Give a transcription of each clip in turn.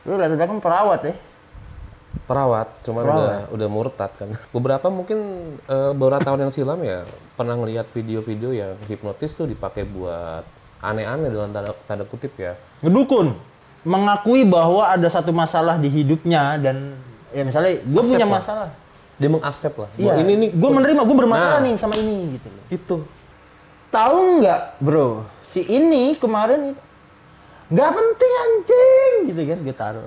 Lu latar belakang perawat ya? Perawat, cuman udah murtad kan. Beberapa mungkin beberapa tahun yang silam ya pernah ngelihat video-video yang hipnotis tuh dipakai buat aneh-aneh dalam tanda kutip ya. Ngedukun, mengakui bahwa ada satu masalah di hidupnya dan ya misalnya gue punya masalah. Dia mengasep lah. Iya. Ini nih gue menerima, gue bermasalah nih sama ini gitu loh. Itu. Tahu nggak bro, si ini kemarin nggak penting anjing gitu kan gue taruh.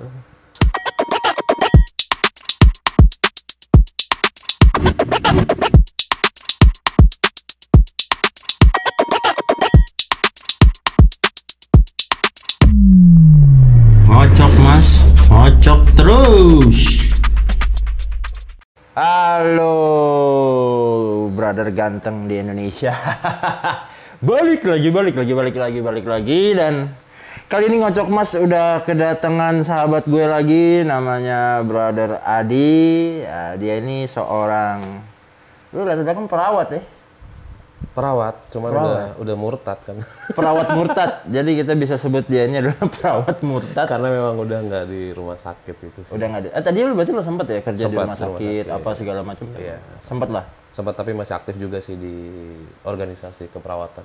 Ngocok mas, ngocok terus. Halo, brother ganteng di Indonesia. balik lagi dan kali ini Ngocok Mas udah kedatangan sahabat gue lagi, namanya brother Adi. Ya, dia ini seorang, lu lihat kan perawat ya? Perawat, cuman udah murtad kan. Perawat murtad. Jadi kita bisa sebut dia ini adalah perawat murtad. Karena memang udah nggak di rumah sakit itu sih. Udah nggak ada. Tadi lu berarti lu sempet ya kerja di rumah sakit, apa segala macam? Iya. Sempet lah. Sempat, tapi masih aktif juga sih di organisasi keperawatan.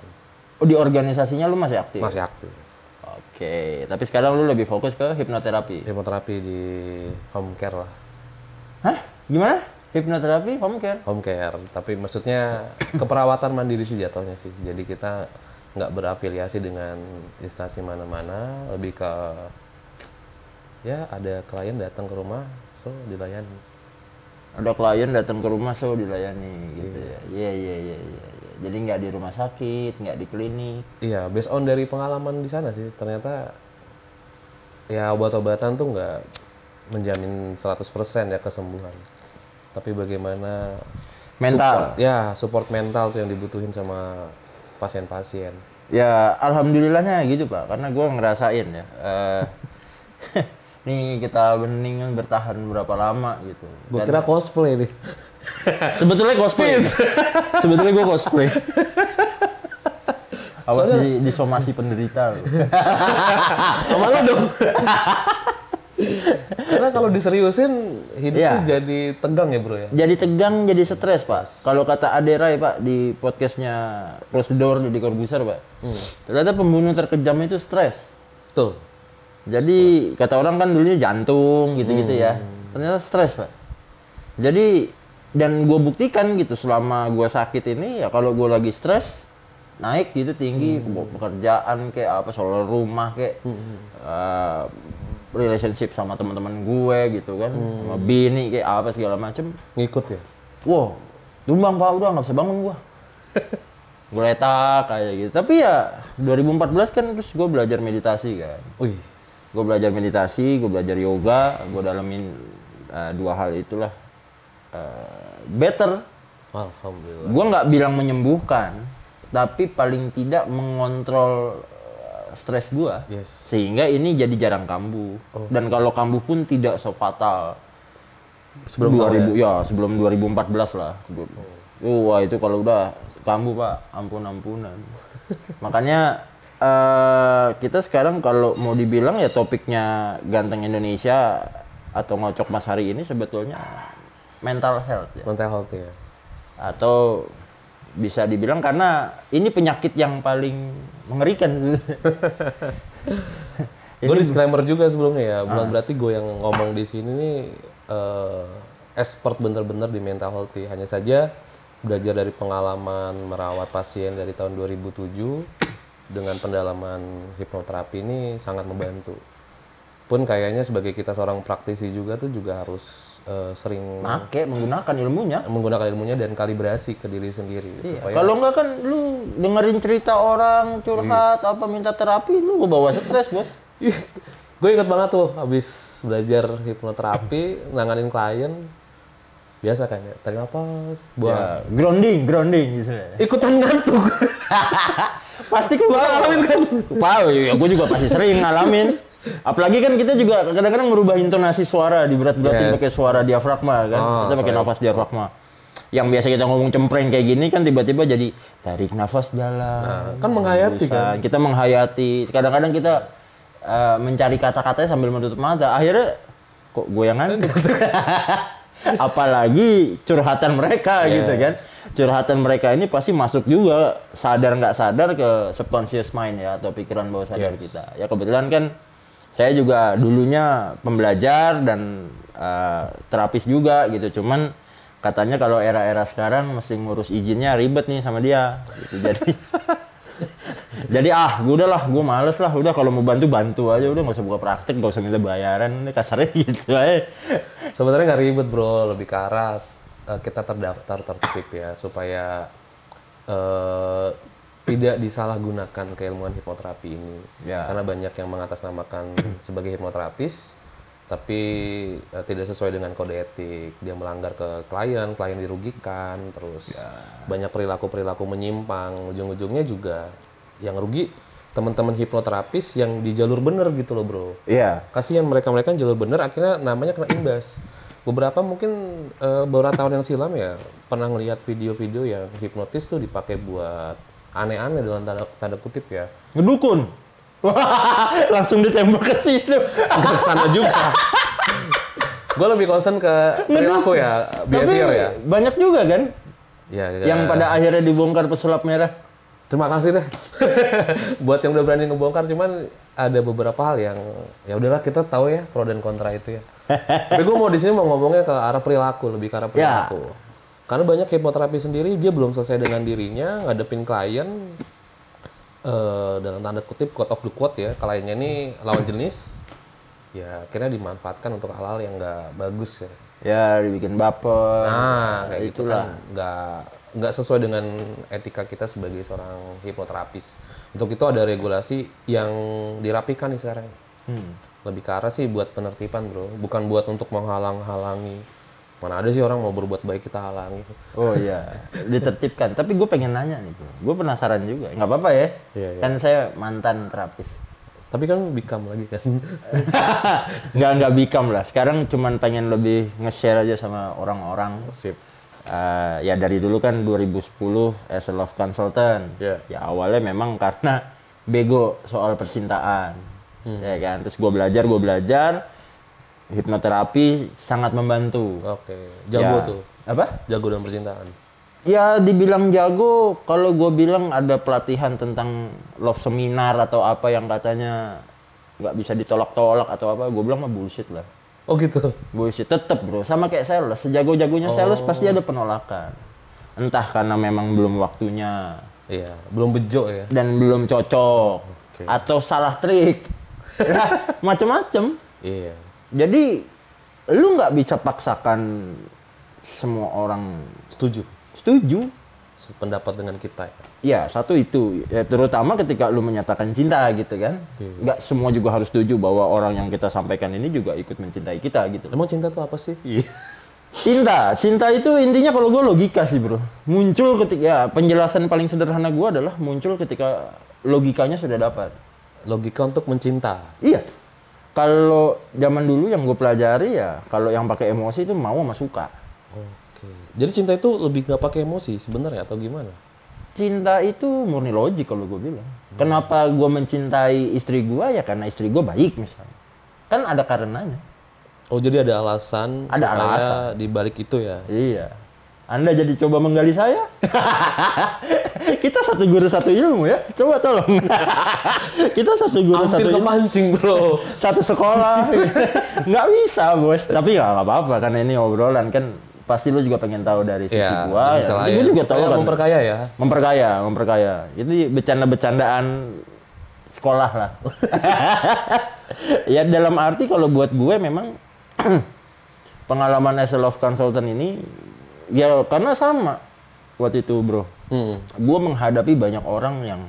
Oh, di organisasinya lu masih aktif? Masih aktif. Oke, tapi sekarang lu lebih fokus ke hipnoterapi? Hipnoterapi di home care lah. Hah? Gimana? Hipnoterapi home care? Home care, tapi maksudnya keperawatan mandiri sih jatuhnya sih. Jadi kita nggak berafiliasi dengan instansi mana-mana, lebih ke ya ada klien datang ke rumah, so dilayani. Ada klien datang ke rumah, so dilayani gitu ya? Iya. Jadi nggak di rumah sakit, nggak di klinik? Iya, based on dari pengalaman di sana sih, ternyata ya obat-obatan tuh nggak menjamin 100% ya kesembuhan. Tapi bagaimana mental, support mental tuh yang dibutuhin sama pasien-pasien. Ya alhamdulillahnya gitu Pak, karena gue ngerasain ya. Nih kita bening bertahan berapa lama gitu. Gue kira cosplay nih. Sebetulnya cosplay. Sebetulnya gue cosplay. Awas disomasi penderita loh. Malah dong. Karena kalau diseriusin hidupnya jadi tegang ya bro ya. Jadi tegang, jadi stres Pak. Kalau kata Adera ya Pak di podcastnya Prosedur di Corbuzier Pak. Ternyata pembunuh terkejam itu stres. Betul. Jadi kata orang kan dulunya jantung gitu-gitu ya. Ternyata stres Pak. Jadi dan gue buktikan gitu selama gue sakit ini ya, kalau gue lagi stres naik gitu tinggi, pekerjaan kayak apa, soal rumah kayak relationship sama teman-teman gue gitu kan, sama bini kayak apa segala macem. Ngikut ya? Wow, tumbang Pak, udah nggak bisa bangun gue. Gue letak kayak gitu. Tapi ya 2014 kan terus gue belajar meditasi kan. Wih. Gue belajar meditasi, gue belajar yoga, gue dalamin dua hal itulah. Better. Alhamdulillah. Gue nggak bilang menyembuhkan, tapi paling tidak mengontrol stres gue, sehingga ini jadi jarang kambuh. Dan kalau kambuh pun tidak so fatal. Sebelum 2000 ya, sebelum 2014 lah. Wah itu kalau udah kambuh Pak, ampun-ampunan. Makanya kita sekarang kalau mau dibilang ya topiknya Ganteng Indonesia atau Ngocok Mas hari ini sebetulnya mental health ya. Mental health ya. Atau bisa dibilang karena ini penyakit yang paling mengerikan. Gue disclaimer juga sebelumnya ya, bukan berarti gue yang ngomong di sini nih expert bener-bener di mental health. Hanya saja belajar dari pengalaman merawat pasien dari tahun 2007 dengan pendalaman hipnoterapi ini sangat membantu. Pun kayaknya sebagai kita seorang praktisi juga tuh juga harus sering menggunakan ilmunya dan kalibrasi ke diri sendiri. Iya. Kalau enggak kan lu dengerin cerita orang curhat apa minta terapi, lu bawa stres bos. Gue inget banget tuh habis belajar hipnoterapi nanganin klien biasa kan ya, tarik nafas, buang, grounding gitu ya. Ikutan ngantuk. Pasti gue ngalamin kan. Ya, gue juga pasti sering ngalamin. Apalagi kan kita juga kadang-kadang merubah intonasi suara, diberat-beratin pakai suara diafragma kan. Kita pakai nafas diafragma. Yang biasa kita ngomong cempreng kayak gini kan tiba-tiba jadi tarik nafas dalam. Kan menghayati kan. Kita menghayati. Kadang-kadang kita mencari kata-katanya sambil menutup mata. Akhirnya kok gue yang ngantuk. Apalagi curhatan mereka gitu kan. Curhatan mereka ini pasti masuk juga sadar nggak sadar ke subconscious mind ya, atau pikiran bawah sadar kita. Ya kebetulan kan saya juga dulunya pembelajar dan terapis juga gitu. Cuman katanya kalau era-era sekarang mesti ngurus izinnya ribet nih sama dia. Gitu. Jadi gue males lah. Udah kalau mau bantu aja. Udah nggak usah buka praktek, nggak usah minta bayaran. Ini kasarnya gitu aja. Sebenarnya nggak ribet bro, lebih ke arah kita terdaftar tertib ya supaya tidak disalahgunakan keilmuan hipnoterapi ini. Karena banyak yang mengatasnamakan sebagai hipnoterapis tapi tidak sesuai dengan kode etik. Dia melanggar ke klien dirugikan, terus banyak perilaku menyimpang. Ujung-ujungnya juga yang rugi teman-teman hipnoterapis yang di jalur bener gitu loh bro. Kasihan mereka yang jalur bener akhirnya namanya kena imbas. Beberapa mungkin beberapa tahun yang silam ya pernah ngelihat video-video yang hipnotis tuh dipakai buat aneh-aneh dalam tanda kutip ya. Ngedukun. Langsung ditembak ke situ. Ke sana juga. Gue lebih concern ke perilaku ya, behavior ya. Banyak juga kan? Yang pada akhirnya dibongkar pesulap merah. Terima kasih deh. Buat yang udah berani ngebongkar, cuman ada beberapa hal yang ya udahlah kita tahu ya pro dan kontra itu ya. Tapi gue mau di sini mau ngomongnya ke arah perilaku, lebih ke arah perilaku. Karena banyak hipnoterapi sendiri dia belum selesai dengan dirinya, ngadepin klien dalam tanda kutip quote of the quote ya, kliennya ini lawan jenis. Ya akhirnya dimanfaatkan untuk hal-hal yang nggak bagus ya. Ya dibikin baper. Nah kayak gitu kan nggak sesuai dengan etika kita sebagai seorang hipnoterapis. Untuk itu ada regulasi yang dirapikan nih sekarang. Lebih ke arah sih buat penertiban bro, bukan buat untuk menghalang-halangi. Mana ada sih orang mau berbuat baik kita halangi. Oh iya, ditertibkan. Tapi gue pengen nanya nih bro, gue penasaran juga. Nggak apa-apa ya, kan saya mantan terapis. Tapi kan bikam lagi kan? Nggak bikam lah. Sekarang cuman pengen lebih nge-share aja sama orang-orang. Sip. Ya dari dulu kan 2010 as a love consultant. Ya awalnya memang karena bego soal percintaan. Ya kan, terus gue belajar. Hipnoterapi sangat membantu. Jago tuh. Apa? Jago dalam percintaan. Ya dibilang jago, kalau gue bilang ada pelatihan tentang love seminar atau apa yang katanya nggak bisa ditolak-tolak atau apa, gue bilang mah bullshit lah. Oh gitu? Bullshit, tetep bro. Sama kayak sales, sejago-jagonya sales pasti ada penolakan. Entah karena memang belum waktunya. Iya, belum bejo ya. Dan belum cocok. Atau salah trik. Macem-macem. Iya. Jadi lu nggak bisa paksakan semua orang setuju pendapat dengan kita ya. Ya satu itu ya, terutama ketika lu menyatakan cinta gitu kan. Nggak semua juga harus setuju bahwa orang yang kita sampaikan ini juga ikut mencintai kita gitu. Emang cinta itu apa sih? Cinta itu intinya kalau gue logika sih bro. Muncul ketika ya, penjelasan paling sederhana gue adalah muncul ketika logikanya sudah dapat. Logika untuk mencinta. Iya. Kalau zaman dulu yang gue pelajari ya, kalau yang pakai emosi itu mau sama suka. Jadi cinta itu lebih nggak pakai emosi sebenarnya atau gimana? Cinta itu murni logik kalau gue bilang. Kenapa gue mencintai istri gue ya karena istri gue baik misalnya. Kan ada karenanya. Oh jadi ada alasan. Ada alasan di balik itu ya. Iya. Anda jadi coba menggali saya? Kita satu guru satu ilmu ya. Coba tolong. Kita satu guru satu ilmu. Hampir kepancing bro. Satu sekolah. Nggak bisa bos. Tapi ya nggak apa-apa karena ini obrolan kan. Pasti lu juga pengen tahu dari sisi gua. Ya. Gue juga tahu kan. Memperkaya ya. Memperkaya. Itu bercanda-bercandaan sekolah lah. Ya dalam arti kalau buat gue memang pengalaman as a love consultant ini ya karena sama waktu itu bro. Gue menghadapi banyak orang yang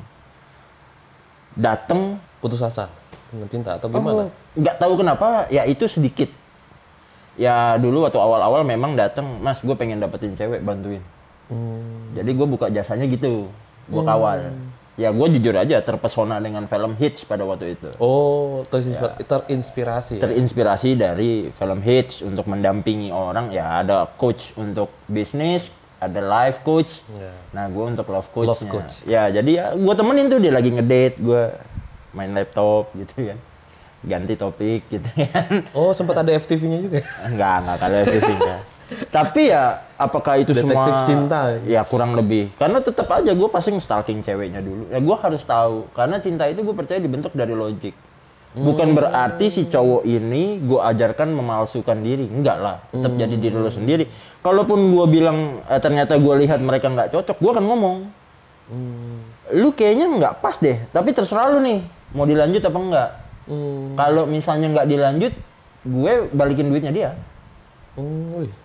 datang putus asa dengan cinta atau gimana? Nggak tahu kenapa ya itu sedikit. Ya dulu waktu awal-awal memang datang, mas gue pengen dapetin cewek bantuin. Jadi gue buka jasanya gitu, gue kawal. Ya gue jujur aja terpesona dengan film Hitch pada waktu itu. Oh, terinspirasi. Terinspirasi dari film Hitch untuk mendampingi orang. Ya ada coach untuk bisnis, ada life coach. Nah gue untuk love coach. Ya jadi ya gue temenin tuh dia lagi ngedate, gue main laptop gitu kan. ganti topik gitu kan. Oh, sempat ada FTV-nya juga? Enggak kalau FTV-nya. Tapi ya apakah itu detektif semua cinta? Ya kurang lebih. Karena tetap aja gue pasti stalking ceweknya dulu. Ya gue harus tahu. Karena cinta itu gue percaya dibentuk dari logik. Bukan berarti si cowok ini gue ajarkan memalsukan diri. Enggak lah. Tetap jadi diri lo sendiri. Kalaupun gue bilang ternyata gue lihat mereka nggak cocok, gue akan ngomong. Lu kayaknya nggak pas deh. Tapi terserah lu nih. Mau dilanjut apa enggak. Kalau misalnya nggak dilanjut, gue balikin duitnya dia.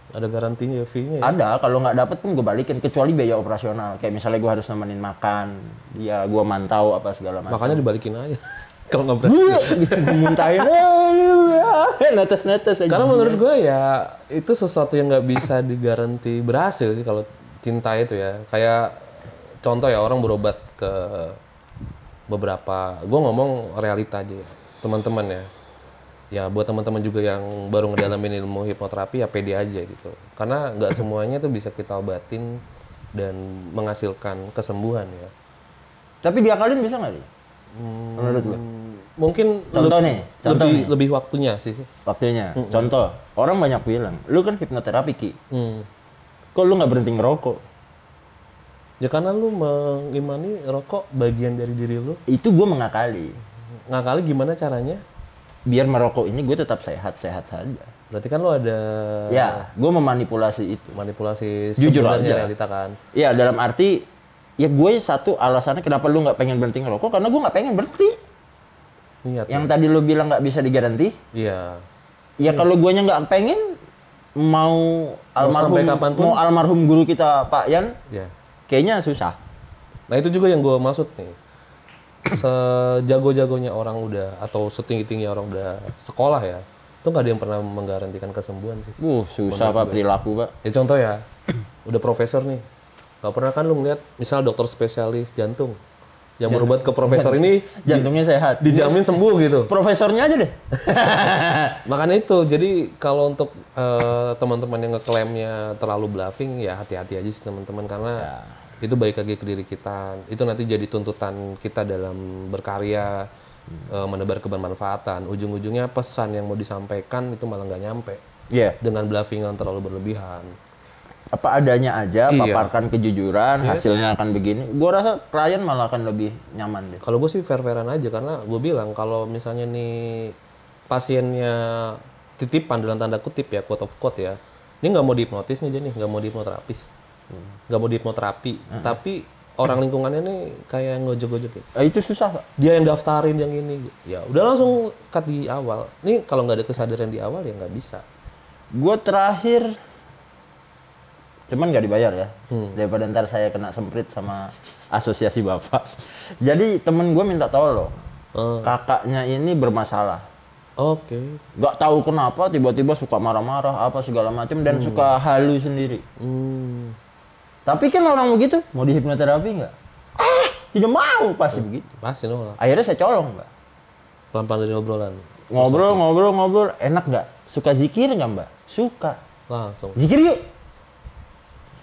Ada garantinya fee-nya ya? Ada, kalau nggak dapet pun gue balikin, kecuali biaya operasional. Kayak misalnya gue harus nemenin makan, ya gue mantau apa segala macam. Makanya dibalikin aja. Kalau nggak berhasil. Gitu, gue muntahin, netes-netes aja. Karena menurut gue ya, itu sesuatu yang nggak bisa digaranti berhasil sih kalau cinta itu ya. Kayak contoh ya, orang berobat ke beberapa, gue ngomong realita aja ya, teman-teman ya. Ya buat teman-teman juga yang baru ngedalamin ilmu hipnoterapi ya pede aja gitu. Karena nggak semuanya tuh bisa kita obatin dan menghasilkan kesembuhan ya. Tapi diakalin bisa nggak nih? Menurut lo? Mungkin contoh nih. Lebih waktunya sih. Waktunya. Contoh, orang banyak bilang, lu kan hipnoterapi Ki. Kok lu nggak berhenti ngerokok? Ya karena lu mengimani rokok bagian dari diri lu. Itu gue mengakali. Ngakali gimana caranya? Biar merokok ini gue tetap sehat-sehat saja. Berarti kan lo ada... Ya, gue memanipulasi itu. Manipulasi jujur aja. Realita kan. Ya, dalam arti, ya gue satu alasannya kenapa lu nggak pengen berhenti ngerokok, karena gue nggak pengen berhenti. Niat, yang tadi lu bilang nggak bisa digaranti. Iya. Ya kalau guanya nggak pengen, mau almarhum guru kita Pak Yan, kayaknya susah. Nah itu juga yang gue maksud nih. Sejago-jagonya orang udah atau setinggi-tinggi orang udah sekolah ya, itu nggak ada yang pernah menggarantikan kesembuhan sih. Susah Pak perilaku Pak. Ya contoh ya, udah profesor nih, nggak pernah kan lu ngeliat misal dokter spesialis jantung yang berobat ke profesor ini jantungnya sehat, dijamin sembuh gitu. Profesornya aja deh. Makanya itu, jadi kalau untuk teman-teman yang ngeklaimnya terlalu bluffing ya hati-hati aja sih teman-teman, karena itu baik lagi ke diri kita. Itu nanti jadi tuntutan kita dalam berkarya, menebar kebermanfaatan. Ujung-ujungnya pesan yang mau disampaikan itu malah nggak nyampe. Dengan bluffing yang terlalu berlebihan. Apa adanya aja, paparkan kejujuran, hasilnya akan begini. Gue rasa klien malah akan lebih nyaman deh. Kalau gue sih fair-fairan aja, karena gue bilang kalau misalnya nih pasiennya titipan dalam tanda kutip ya, quote of quote ya, ini nggak mau dihipnotis nih dia nih, nggak mau dihipnoterapis. Nggak mau dihipnoterapi, tapi orang lingkungannya nih kayak ngojek-ngojek gitu. Itu susah Pak. Dia yang daftarin yang ini, ya udah langsung cut di awal. Nih kalau nggak ada kesadaran di awal ya nggak bisa. Gue terakhir, cuman nggak dibayar ya, daripada ntar saya kena semprit sama asosiasi bapak. Jadi temen gue minta tolong, kakaknya ini bermasalah. Nggak tahu kenapa tiba-tiba suka marah-marah apa segala macam dan suka halu sendiri. Tapi kan orang begitu, mau dihipnoterapi nggak? Tidak mau, pasti begitu. Pasti nolak. Akhirnya saya colong, Mbak. Pelan-pelan dari obrolan. Ngobrol, enak nggak? Suka zikir nggak, Mbak? Suka. Langsung. Zikir yuk.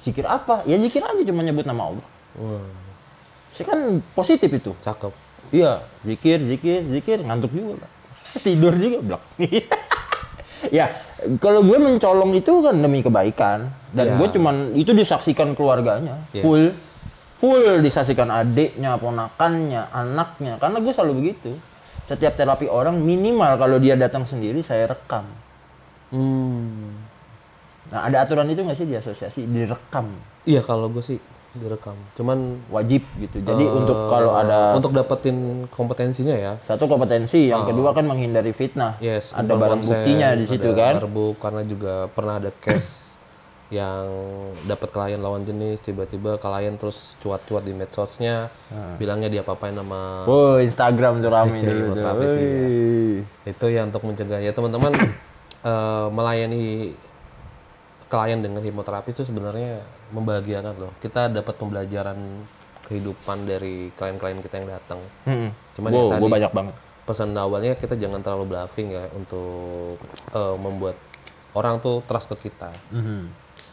Zikir apa? Ya zikir aja, cuma nyebut nama Allah. Saya kan positif itu. Cakep. Iya, zikir, ngantuk juga, Pak. Tidur juga, blok. Ya, kalau gue mencolong itu kan demi kebaikan. Dan gue cuman, itu disaksikan keluarganya. Full disaksikan adiknya, ponakannya, anaknya. Karena gue selalu begitu. Setiap terapi orang, minimal kalau dia datang sendiri, saya rekam. Nah, ada aturan itu nggak sih di asosiasi? Direkam. Iya, kalau gue sih direkam. Cuman wajib gitu. Jadi untuk kalau ada... Untuk dapetin kompetensinya ya. Satu kompetensi, yang kedua kan menghindari fitnah. Ada barang buktinya di situ kan. Karena juga pernah ada case yang dapat klien lawan jenis, tiba-tiba klien terus cuat-cuat di medsosnya, bilangnya dia apa-apain nama... Instagram tuh rame dulu. Itu ya untuk mencegah. Ya teman-teman, melayani klien dengan hipnoterapi itu sebenarnya membahagiakan loh. Kita dapat pembelajaran kehidupan dari klien-klien kita yang datang. Cuman ya tadi banyak banget. Pesan awalnya kita jangan terlalu bluffing ya untuk membuat orang tuh trust ke kita.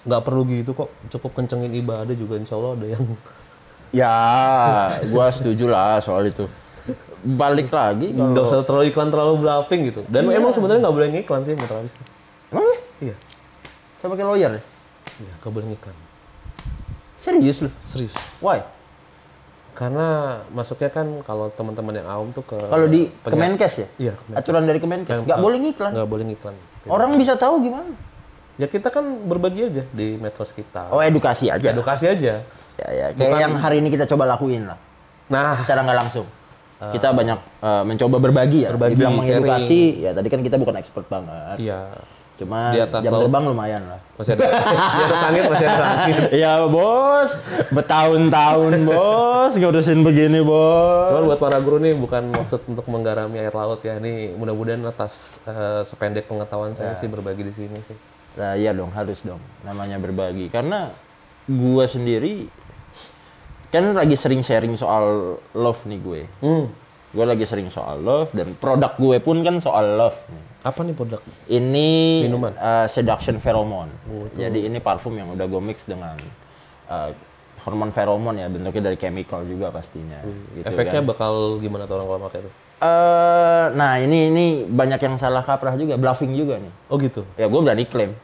Nggak perlu gitu kok, cukup kencengin ibadah juga insya Allah ada yang... Ya, gua setuju lah soal itu. balik lagi. Nggak usah terlalu iklan, terlalu bluffing gitu. Dan emang sebenarnya nggak boleh ngiklan sih menurut Haris. Emang ya? Iya. Saya pakai lawyer ya? Iya, nggak boleh ngiklan. Serius lu? Serius. Why? Karena masuknya kan kalau teman-teman yang awam tuh ke... Kalau di Kemenkes ya? Iya. Aturan dari Kemenkes, nggak boleh ngiklan. Nggak boleh ngiklan. Orang bisa tahu gimana? Ya kita kan berbagi aja di medsos kita. Oh, edukasi aja? Edukasi aja. Ya, kayak yang hari ini kita coba lakuin lah. Nah, secara nggak langsung. Kita banyak mencoba berbagi ya. Berbagi, dibilang mengedukasi, ya tadi kan kita bukan expert banget. Iya. Cuma di atas jam laut, terbang lumayan lah. Masih ada. Di atas langit masih ada langit. Ya bos, bertahun-tahun bos ngurusin begini bos. Cuman buat para guru nih bukan maksud untuk menggarami air laut ya. Ini mudah-mudahan atas sependek pengetahuan saya sih berbagi di sini sih. Nah iya dong, harus dong. Namanya berbagi. Karena gua sendiri kan lagi sering sharing soal love nih gue. Gue lagi sering soal love dan produk gue pun kan soal love nih. Apa nih produk? Ini minuman, seduction pheromone. Jadi ini parfum yang udah gue mix dengan hormon pheromone ya, bentuknya dari chemical juga pastinya. Gitu efeknya kan. bakal gimana tuh orang kalau pakai itu? Nah ini banyak yang salah kaprah juga, bluffing juga nih. Oh gitu? Ya gue berani klaim.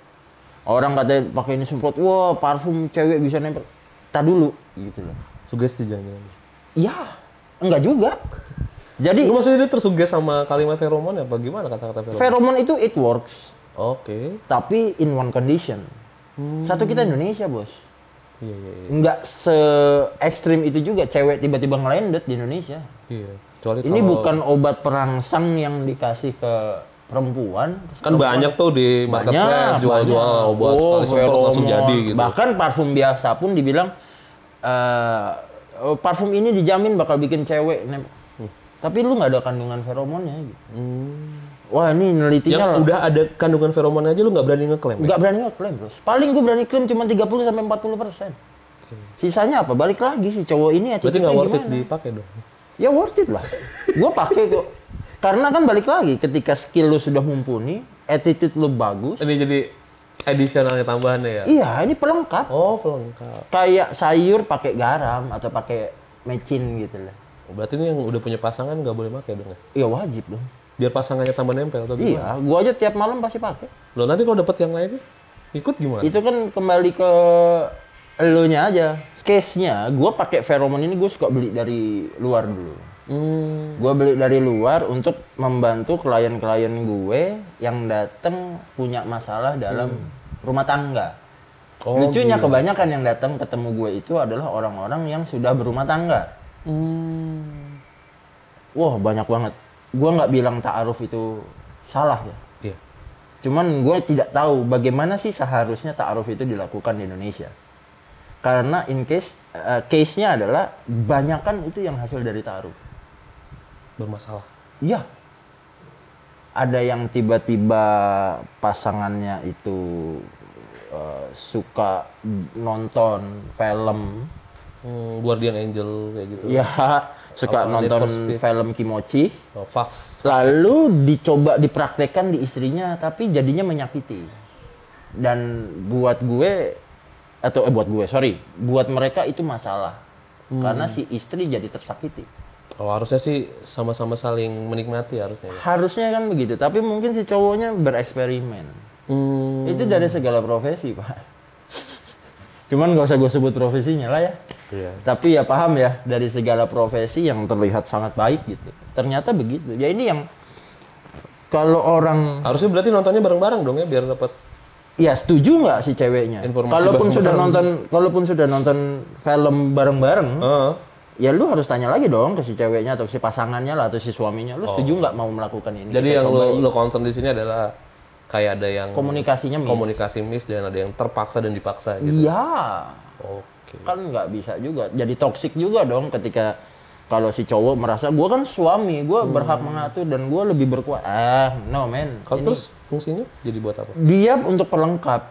Orang katanya pakai ini semprot, wah parfum cewek bisa nempel. Tak dulu, gitu loh. Sugesti jangan. Ya, enggak juga. Jadi, lu maksudnya dia tersuges sama kalimat feromon apa gimana kata-kata feromon? Feromon itu it works. Oke. Tapi in one condition. Satu, kita Indonesia, bos. Iya. Enggak se ekstrim itu juga cewek tiba-tiba ngelendet di Indonesia. Iya. Kecuali ini bukan obat perangsang yang dikasih ke perempuan. Kan banyak tuh di marketplace jual-jual obat sekali semprot langsung jadi gitu. Bahkan parfum biasa pun dibilang parfum ini dijamin bakal bikin cewek tapi lu nggak ada kandungan feromonnya gitu. Wah ini nelitinya yang udah ada kandungan feromonnya aja lu nggak berani ngeklaim? Nggak berani ngeklaim bos. Paling gue berani klaim cuma 30-40%. Sisanya apa? Balik lagi si cowok ini. Berarti nggak worth it dipakai dong? Ya worth it lah. Gue pakai kok. Karena kan balik lagi ketika skill lu sudah mumpuni, attitude lu bagus. Ini jadi additionalnya tambahannya ya? Iya, ini pelengkap. Oh, pelengkap. Kayak sayur pakai garam atau pakai mecin gitu lah. Berarti ini yang udah punya pasangan nggak boleh pakai dong ya? Iya wajib dong. Biar pasangannya tambah nempel atau gimana? Iya, gua aja tiap malam pasti pakai. Loh nanti kalau dapet yang lainnya, ikut gimana? Itu kan kembali ke elunya aja. Case-nya, gua pakai feromon ini gue suka beli dari luar dulu. Gue beli dari luar untuk membantu klien-klien gue yang datang punya masalah dalam rumah tangga. Lucunya kebanyakan yang datang ketemu gue itu adalah orang-orang yang sudah berumah tangga. Wah banyak banget. Gue nggak bilang ta'aruf itu salah ya. Iya. Cuman gue tidak tahu bagaimana sih seharusnya ta'aruf itu dilakukan di Indonesia. Karena in case case-nya adalah banyakan itu yang hasil dari ta'aruf. Bermasalah. Iya. Ada yang tiba-tiba pasangannya itu suka nonton film Guardian Angel kayak gitu. Ya, suka nonton film Kimochi. Lalu dicoba dipraktekkan di istrinya, tapi jadinya menyakiti. Dan buat mereka itu masalah. Karena si istri jadi tersakiti. Oh, harusnya sih sama-sama saling menikmati harusnya. Ya? Harusnya kan begitu, tapi mungkin si cowoknya bereksperimen. Itu dari segala profesi, Pak. Cuman gak usah gue sebut profesinya lah ya. Iya. Tapi ya paham ya, dari segala profesi yang terlihat sangat baik gitu. Ternyata begitu. Ya ini yang kalau orang harusnya berarti nontonnya bareng-bareng dong ya biar dapat. Ya setuju nggak si ceweknya? Kalaupun sudah nonton film bareng-bareng, ya lu harus tanya lagi dong ke si ceweknya atau si pasangannya lah atau si suaminya. Lu setuju nggak mau melakukan ini? Jadi yang lu concern di sini adalah kayak ada yang komunikasinya miss. Komunikasi miss dan ada yang terpaksa dan dipaksa gitu. Iya. Oke. Kan nggak bisa juga. Jadi toksik juga dong ketika kalau si cowok merasa gue kan suami, gue berhak mengatur dan gue lebih berkuat. No man. Kalau terus fungsinya jadi buat apa? Dia untuk pelengkap.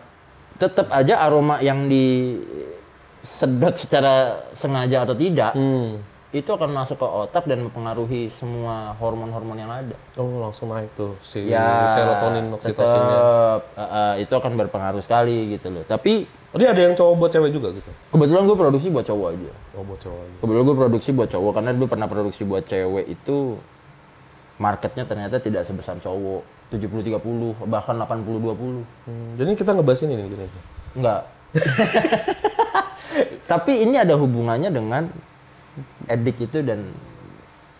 Tetap aja aroma yang disedot secara sengaja atau tidak, itu akan masuk ke otak dan mempengaruhi semua hormon-hormon yang ada. Oh, langsung naik tuh si serotonin, oksitosinnya. Itu akan berpengaruh sekali gitu loh. Tapi dia ada yang cowok buat cewek juga gitu? Kebetulan gue produksi buat cowok aja. Oh, buat cowok aja. Kebetulan gue produksi buat cowok karena dulu pernah produksi buat cewek itu marketnya ternyata tidak sebesar cowok. 70-30, bahkan 80-20. Jadi kita ngebahas ini nih gini. Enggak. Tapi ini ada hubungannya dengan edik itu dan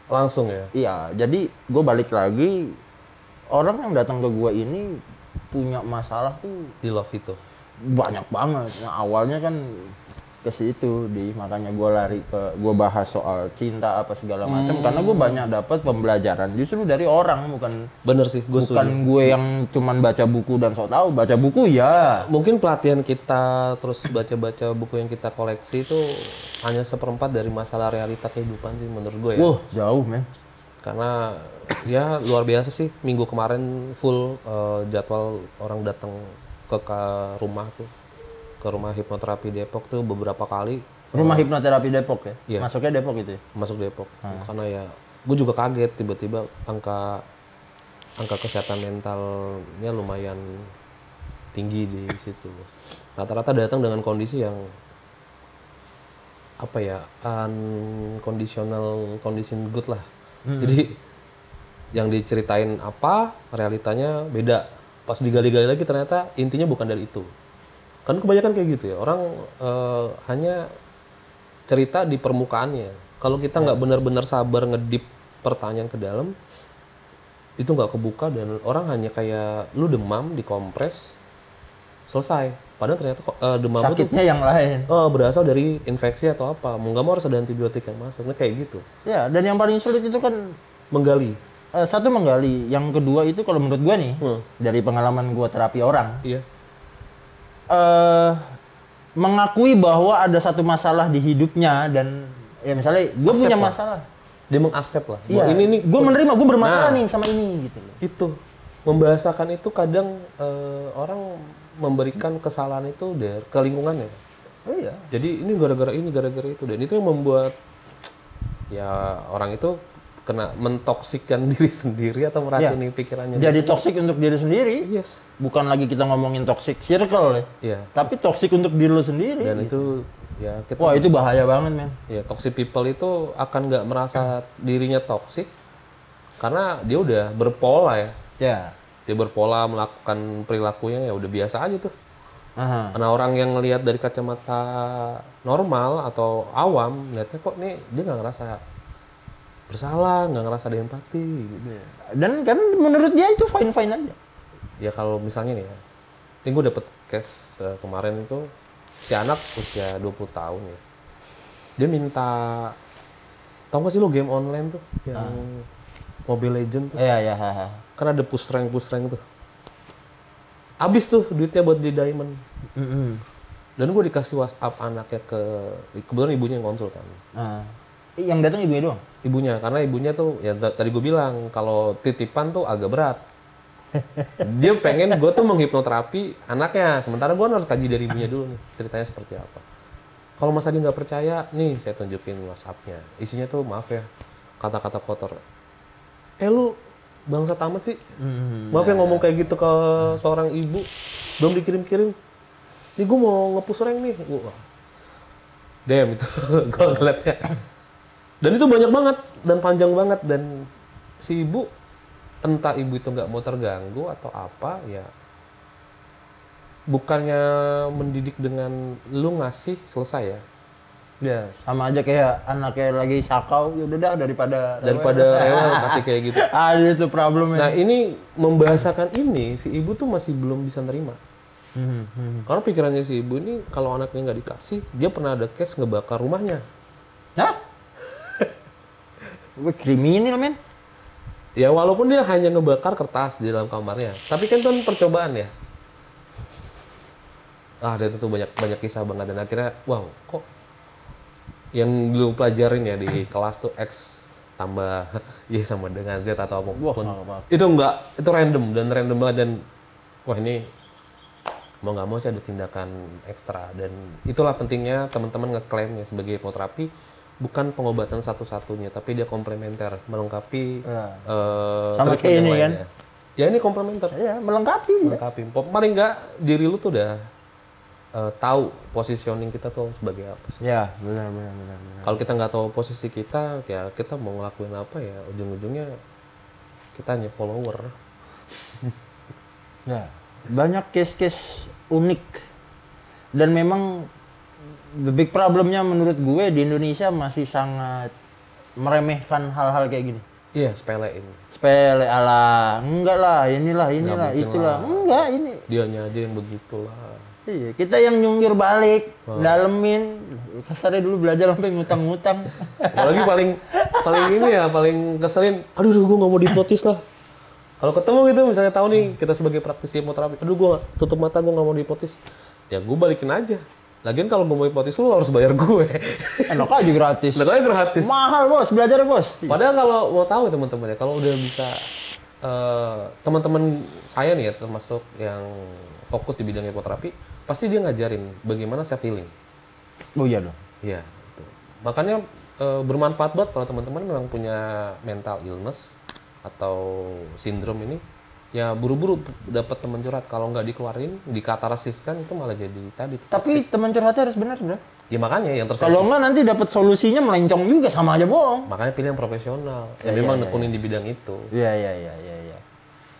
langsung ya? Iya, jadi gue balik lagi, orang yang datang ke gue ini punya masalah tuh di love itu banyak banget. Nah, awalnya kan ke situ, makanya gue lari ke, gue bahas soal cinta apa segala macam karena gue banyak dapat pembelajaran justru dari orang, bukan bener sih, gue bukan setuju. Gue yang cuman baca buku dan sok tahu. Baca buku ya mungkin pelatihan kita terus baca-baca buku yang kita koleksi itu hanya 1/4 dari masalah realita kehidupan sih menurut gue ya. Wah, jauh men. Karena ya luar biasa sih, minggu kemarin full jadwal orang datang ke rumah tuh, ke rumah hipnoterapi Depok tuh beberapa kali. Rumah hipnoterapi Depok ya? Iya. Masuknya Depok itu ya? Masuk Depok. Karena ya gue juga kaget tiba-tiba angka kesehatan mentalnya lumayan tinggi di situ. Rata-rata datang dengan kondisi yang apa ya, unconditional condition good lah. Jadi yang diceritain apa, realitanya beda. Pas digali-gali lagi ternyata intinya bukan dari itu. Kan kebanyakan kayak gitu ya, orang hanya cerita di permukaannya. Kalau kita nggak benar-benar sabar ngedip pertanyaan ke dalam, itu nggak kebuka dan orang hanya kayak lu demam, dikompres, selesai. Padahal ternyata demam sakitnya yang lain. Berasal dari infeksi atau apa. Mau nggak mau harus ada antibiotik yang masuk. Nah, kayak gitu. Ya, dan yang paling sulit itu kan menggali. Satu menggali, yang kedua itu kalau menurut gue nih, dari pengalaman gue terapi orang. Iya. Mengakui bahwa ada satu masalah di hidupnya dan ya misalnya gue punya masalah, dia mengaksep lah. Iya. Ini gue menerima, gue bermasalah nih sama ini gitu loh. Itu membahasakan itu kadang orang memberikan kesalahan itu dari ke lingkungannya. Oh iya. Jadi ini gara-gara ini, gara-gara itu, dan itu yang membuat ya orang itu kena mentoksikkan diri sendiri atau meracuni pikirannya. Jadi toksik untuk diri sendiri. Yes. Bukan lagi kita ngomongin toxic circle ya. Iya. Tapi toksik untuk diri lo sendiri. Dan gitu. Itu ya kita. Wah, itu bahaya banget, men. Ya, toxic people itu akan nggak merasa dirinya toksik karena dia udah berpola ya. Ya. Dia berpola melakukan perilakunya ya udah biasa aja tuh. Aha. Nah, orang yang ngelihat dari kacamata normal atau awam, lihatnya kok nih dia nggak ngerasa bersalah, nggak ngerasa ada empati gitu. Dan kan menurut dia itu fine-fine aja. Ya kalau misalnya nih ya, ini gue dapet case kemarin itu, si anak usia 20 tahun ya. Dia minta, tau gak sih lo game online tuh, yang Mobile Legend tuh? Iya. Kan ada push rank tuh. Abis tuh duitnya buat di diamond. Dan gue dikasih WhatsApp anaknya kebetulan ibunya yang konsul kan. Yang datang ibunya doang? Ibunya, karena ibunya tuh ya tadi gue bilang kalau titipan tuh agak berat. Dia pengen gue tuh menghipnoterapi anaknya, sementara gue harus kaji dari ibunya dulu nih ceritanya seperti apa. Kalau Mas Adi nggak percaya, nih saya tunjukin WhatsApp-nya. Isinya tuh maaf ya, kata-kata kotor. Lu bangsa tamat sih. Maaf ya ngomong kayak gitu ke seorang ibu, belum dikirim-kirim. Nih gue mau nge-push rank nih. Damn itu, gue ngeliatnya. Dan itu banyak banget dan panjang banget, dan si ibu entah ibu itu nggak mau terganggu atau apa ya, bukannya mendidik dengan lu ngasih selesai ya. Ya sama aja kayak anaknya lagi sakau, ya udah dah daripada rewel masih kayak gitu. Ada itu problemnya. Nah ini membahasakan ini si ibu tuh masih belum bisa nerima. Karena pikirannya si ibu ini kalau anaknya nggak dikasih, dia pernah ada case ngebakar rumahnya. Hah? Gue kriminal, men. Ya walaupun dia hanya ngebakar kertas di dalam kamarnya, tapi kan itu percobaan ya. Dan itu tuh banyak kisah banget, dan akhirnya wow, kok yang lu pelajarin ya di kelas tuh X tambah Y sama dengan Z atau apapun. Itu enggak, itu random banget, dan wah ini mau nggak mau sih ada tindakan ekstra, dan itulah pentingnya teman-teman ngeklaim ya sebagai hipnoterapi bukan pengobatan satu-satunya, tapi dia komplementer, melengkapi sama kayak ini kan. Ya ini komplementer. Iya, melengkapi. Paling nggak diri lu tuh udah tahu positioning kita tuh sebagai apa sih. Ya, benar. Kalau kita nggak tahu posisi kita, ya kita mau ngelakuin apa ya, ujung-ujungnya kita hanya follower. Ya, banyak case-case unik. Dan memang the big problemnya menurut gue di Indonesia masih sangat meremehkan hal-hal kayak gini. Iya, sepelein. Sepele ala, enggak lah, inilah, itulah. Enggak, ini. Dianya aja yang begitulah. Iya, kita yang nyungkir balik, dalemin. Kasarnya dulu belajar sampai ngutang-ngutang. Apalagi paling ini ya, paling keselin. Aduh, gue nggak mau dihipnotis lah. Kalau ketemu gitu, misalnya tahu nih kita sebagai praktisi hipnoterapi, aduh gue tutup mata, gue nggak mau dihipnotis. Ya gue balikin aja. Lagian kalau gue mau hipnotis lu harus bayar gue. Enak aja gratis. Enak aja gratis. Mahal bos, belajar bos. Padahal kalau mau tahu teman-teman ya, kalau udah bisa teman-teman saya nih ya, termasuk yang fokus di bidang hipnoterapi, pasti dia ngajarin bagaimana self healing. Oh iya dong. Iya. Gitu. Makanya bermanfaat banget kalau teman-teman memang punya mental illness atau sindrom ini, ya buru-buru dapat teman curhat. Kalau nggak dikeluarin, dikatarsiskan, itu malah jadi tadi. Tapi teman curhatnya harus benar, bro. Ya makanya yang terserah. Kalau nggak nanti dapat solusinya melencong juga, sama aja bohong. Makanya pilih yang profesional, yang memang nekunin di bidang itu. Iya.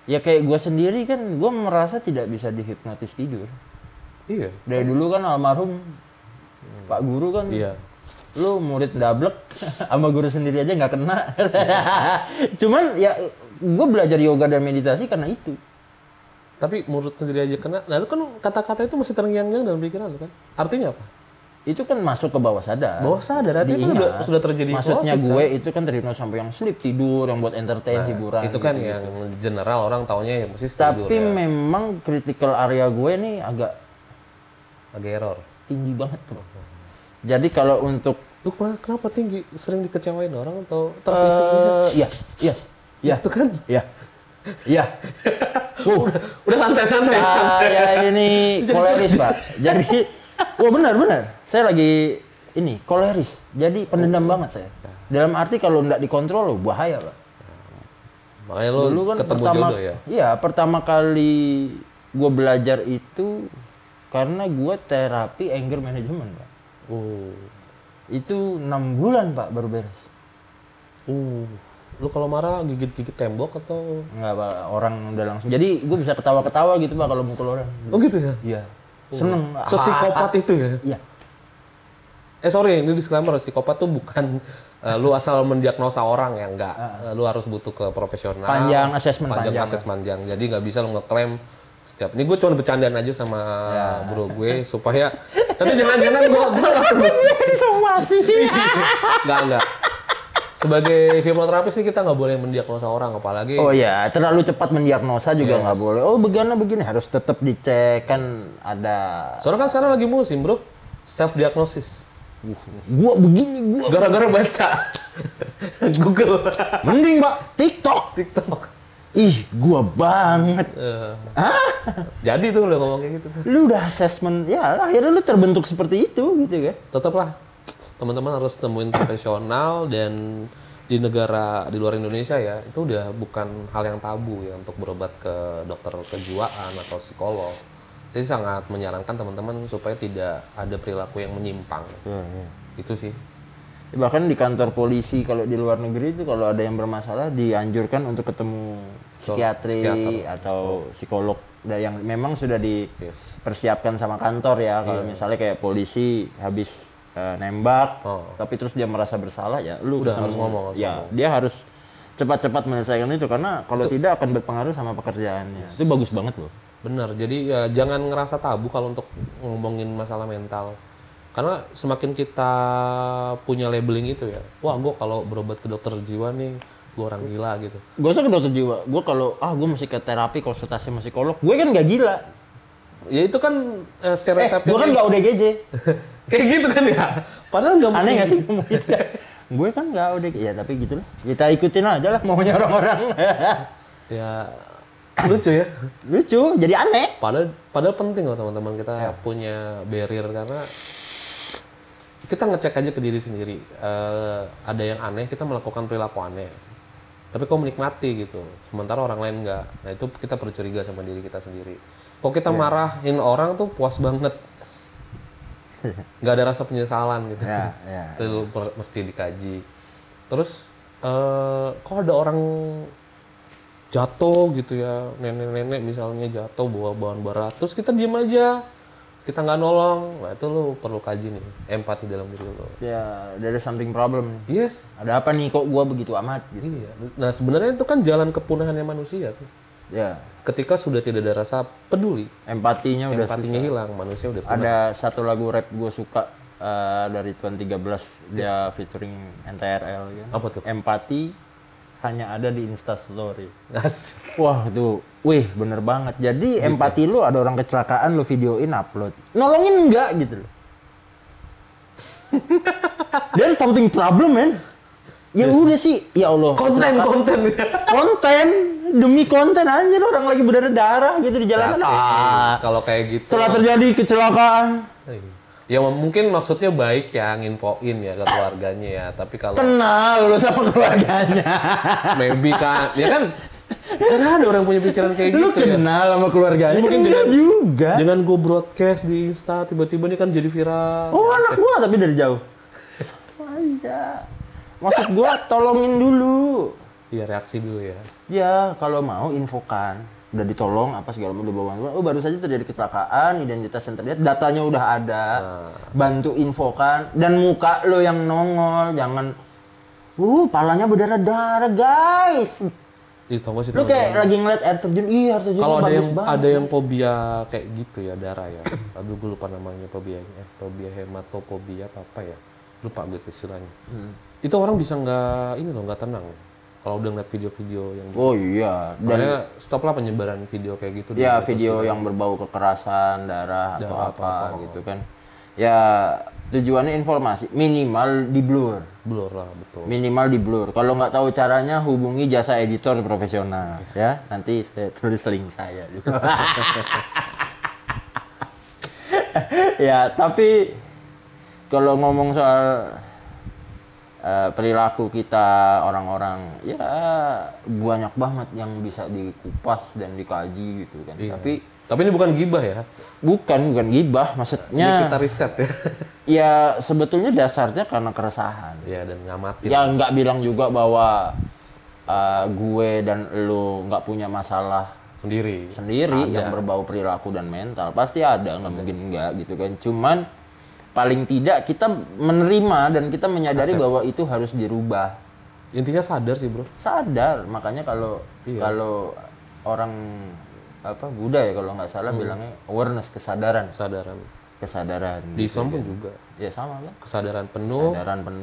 Ya kayak gue sendiri kan, gue merasa tidak bisa dihipnotis tidur. Iya. Dari dulu kan almarhum Pak Guru kan. Iya. Lu murid dablek sama guru sendiri aja nggak kena. Cuman ya gue belajar yoga dan meditasi karena itu. Tapi murid sendiri aja kena. Nah, lu kan kata-kata itu masih terngiang-ngiang dalam pikiran lu kan. Artinya apa? Itu kan masuk ke bawah sadar. Bawah sadar, artinya kan sudah terjadi maksudnya proses, gue kan? itu kan terhipnotis sampai yang sleep tidur, yang buat entertain, hiburan. Itu kan gitu. yang general orang taunya ya mesti tidur. Tapi memang critical area gue nih agak error. Tinggi banget tuh. Jadi kalau untuk lu kenapa tinggi? Sering dikecewain orang atau tersisih? Iya. Itu kan? Iya. Udah santai-santai. Saya ini koleris, Pak. Jadi, benar. Saya lagi ini koleris. Jadi pendendam banget saya. Dalam arti kalau nggak dikontrol, bahaya, Pak. Makanya lu dulu kan ketemu jodoh ya? Iya, pertama kali gue belajar itu karena gue terapi anger management, Pak. Itu 6 bulan, Pak, baru beres. Lu kalau marah gigit-gigit tembok atau? Enggak, Pak. Orang udah langsung. Jadi gue bisa ketawa-ketawa gitu, Pak, kalau mukul orang. Oh gitu ya? Iya. Seneng. Sesikopat itu ya? Iya. Sorry, ini disclaimer, psikopat tuh bukan lu asal mendiagnosa orang ya, enggak. Lu harus butuh ke profesional. Panjang asesmen. Jadi nggak bisa lu ngeklaim setiap. Ini gue cuma bercandaan aja sama bro gue supaya nanti jangan-jangan gue langsung somasi. Enggak. Sebagai hipnoterapis sih kita nggak boleh mendiagnosa orang, apalagi. Oh iya, terlalu cepat mendiagnosa juga nggak boleh. Oh begini harus tetap dicek, kan ada. Soalnya kan sekarang lagi musim bro, self diagnosis. Gua begini. Gara-gara baca Google. Mending Pak TikTok. Ih, gua banget. Jadi tuh udah ngomong kayak gitu. Lu udah assessment, ya akhirnya lu terbentuk seperti itu gitu kan. Tetaplah teman-teman harus temuin profesional, dan di negara di luar Indonesia ya itu udah bukan hal yang tabu ya untuk berobat ke dokter kejiwaan atau psikolog. Saya sangat menyarankan teman-teman supaya tidak ada perilaku yang menyimpang. Itu sih. Bahkan di kantor polisi kalau di luar negeri itu kalau ada yang bermasalah dianjurkan untuk ketemu psikiatri atau psikolog yang memang sudah dipersiapkan sama kantor ya. Kalau misalnya kayak polisi habis nembak, tapi terus dia merasa bersalah ya, lu udah harus ngomong. Dia harus cepat-cepat menyelesaikan itu karena kalau tidak akan berpengaruh sama pekerjaannya. Itu bagus banget loh. Benar. Jadi ya jangan ngerasa tabu kalau untuk ngomongin masalah mental. Karena semakin kita punya labeling itu ya, wah gue kalau berobat ke dokter jiwa nih, gue orang gila gitu. Gue usah ke dokter jiwa, gue kalau gue mesti ke terapi, konsultasi sama psikolog, gue kan gak gila. Ya itu kan stereotipnya. Gue kan gak ODGJ. Kayak gitu kan ya. Padahal nggak mesti. Aneh nggak sih ngomong gitu? Gue kan nggak udah, ya tapi gitulah. Kita ikutin aja lah maunya orang-orang. Ya lucu ya. Lucu, jadi aneh. Padahal penting loh teman-teman kita punya barrier, karena kita ngecek aja ke diri sendiri. Ada yang aneh, kita melakukan perilaku aneh. Tapi kok menikmati gitu, sementara orang lain enggak. Nah itu kita perlu curiga sama diri kita sendiri. Kok kita marahin orang tuh puas banget, nggak ada rasa penyesalan gitu. Itu mesti dikaji. Terus kok ada orang jatuh gitu ya, nenek-nenek misalnya jatuh bawa bawaan berat, terus kita diem aja, kita nggak nolong. Nah itu lo perlu kaji nih, empati dalam diri lo. Ya, there is something problem. Yes. Ada apa nih kok gua begitu amat gitu. Iya. Nah sebenarnya itu kan jalan kepunahannya manusia tuh. Ya. Ketika sudah tidak ada rasa peduli, empatinya hilang, manusia udah punah. Ada satu lagu rap gue suka dari Tuan 13, dia featuring NTRL kan. Apa tuh? Empati hanya ada di Instastory. Asik. Wah itu, wih bener banget. Jadi empati lu ada orang kecelakaan lu videoin upload, nolongin enggak gitu loh. There's something problem man. Ya udah sih, ya Allah. Konten demi konten aja orang lagi berdarah-darah gitu di jalanan. Kalau kayak gitu. Setelah terjadi kecelakaan. Ya mungkin maksudnya baik ya, nginfoin ya ke keluarganya ya. Tapi kalau kenal lu sama keluarganya. Maybe kan, ya kan. Karena ada orang punya pikiran kayak lu gitu ya. Lu kenal sama keluarganya. Mungkin dengan gue broadcast di Insta, tiba-tiba ini kan jadi viral. Oh anak gua tapi dari jauh. Aja. Maksud gua tolongin dulu. Iya reaksi dulu ya. Ya kalau mau infokan, udah ditolong apa segala macam dibawa. Oh baru saja terjadi kecelakaan, identitas yang terlihat, datanya udah ada, bantu infokan dan muka lo yang nongol, jangan, palanya berdarah-darah guys. Lu kayak lagi ngeliat air terjun, air terjun kalau ada yang fobia kayak gitu ya darah ya. Aduh gue lupa namanya fobianya, fobia hematofobia apa ya, lupa gitu istilahnya. Itu orang bisa nggak tenang. Kalau udah ngeliat video-video yang makanya stoplah penyebaran video kayak gitu. Ya video yang berbau kekerasan, darah atau apa gitu kan. Ya tujuannya informasi, minimal di blur. Blur lah, betul. Minimal di blur. Kalau nggak tahu caranya hubungi jasa editor profesional ya. Nanti saya tulis link saya. Ya, tapi kalau ngomong soal perilaku kita orang-orang ya banyak banget yang bisa dikupas dan dikaji gitu kan. Iya. Tapi ini bukan gibah ya? Bukan gibah, maksudnya. Ini kita riset ya. Ya sebetulnya dasarnya karena keresahan. Ya dan ngamatin. Ya nggak bilang juga bahwa gue dan lo nggak punya masalah sendiri yang berbau perilaku dan mental. Pasti ada, nggak mungkin enggak gitu kan. Cuman paling tidak kita menerima dan kita menyadari bahwa itu harus dirubah. Intinya sadar sih bro. Sadar, makanya kalau orang Buddha ya kalau nggak salah bilangnya awareness, kesadaran. Di Islam pun juga. Ya sama kan. Kesadaran penuh.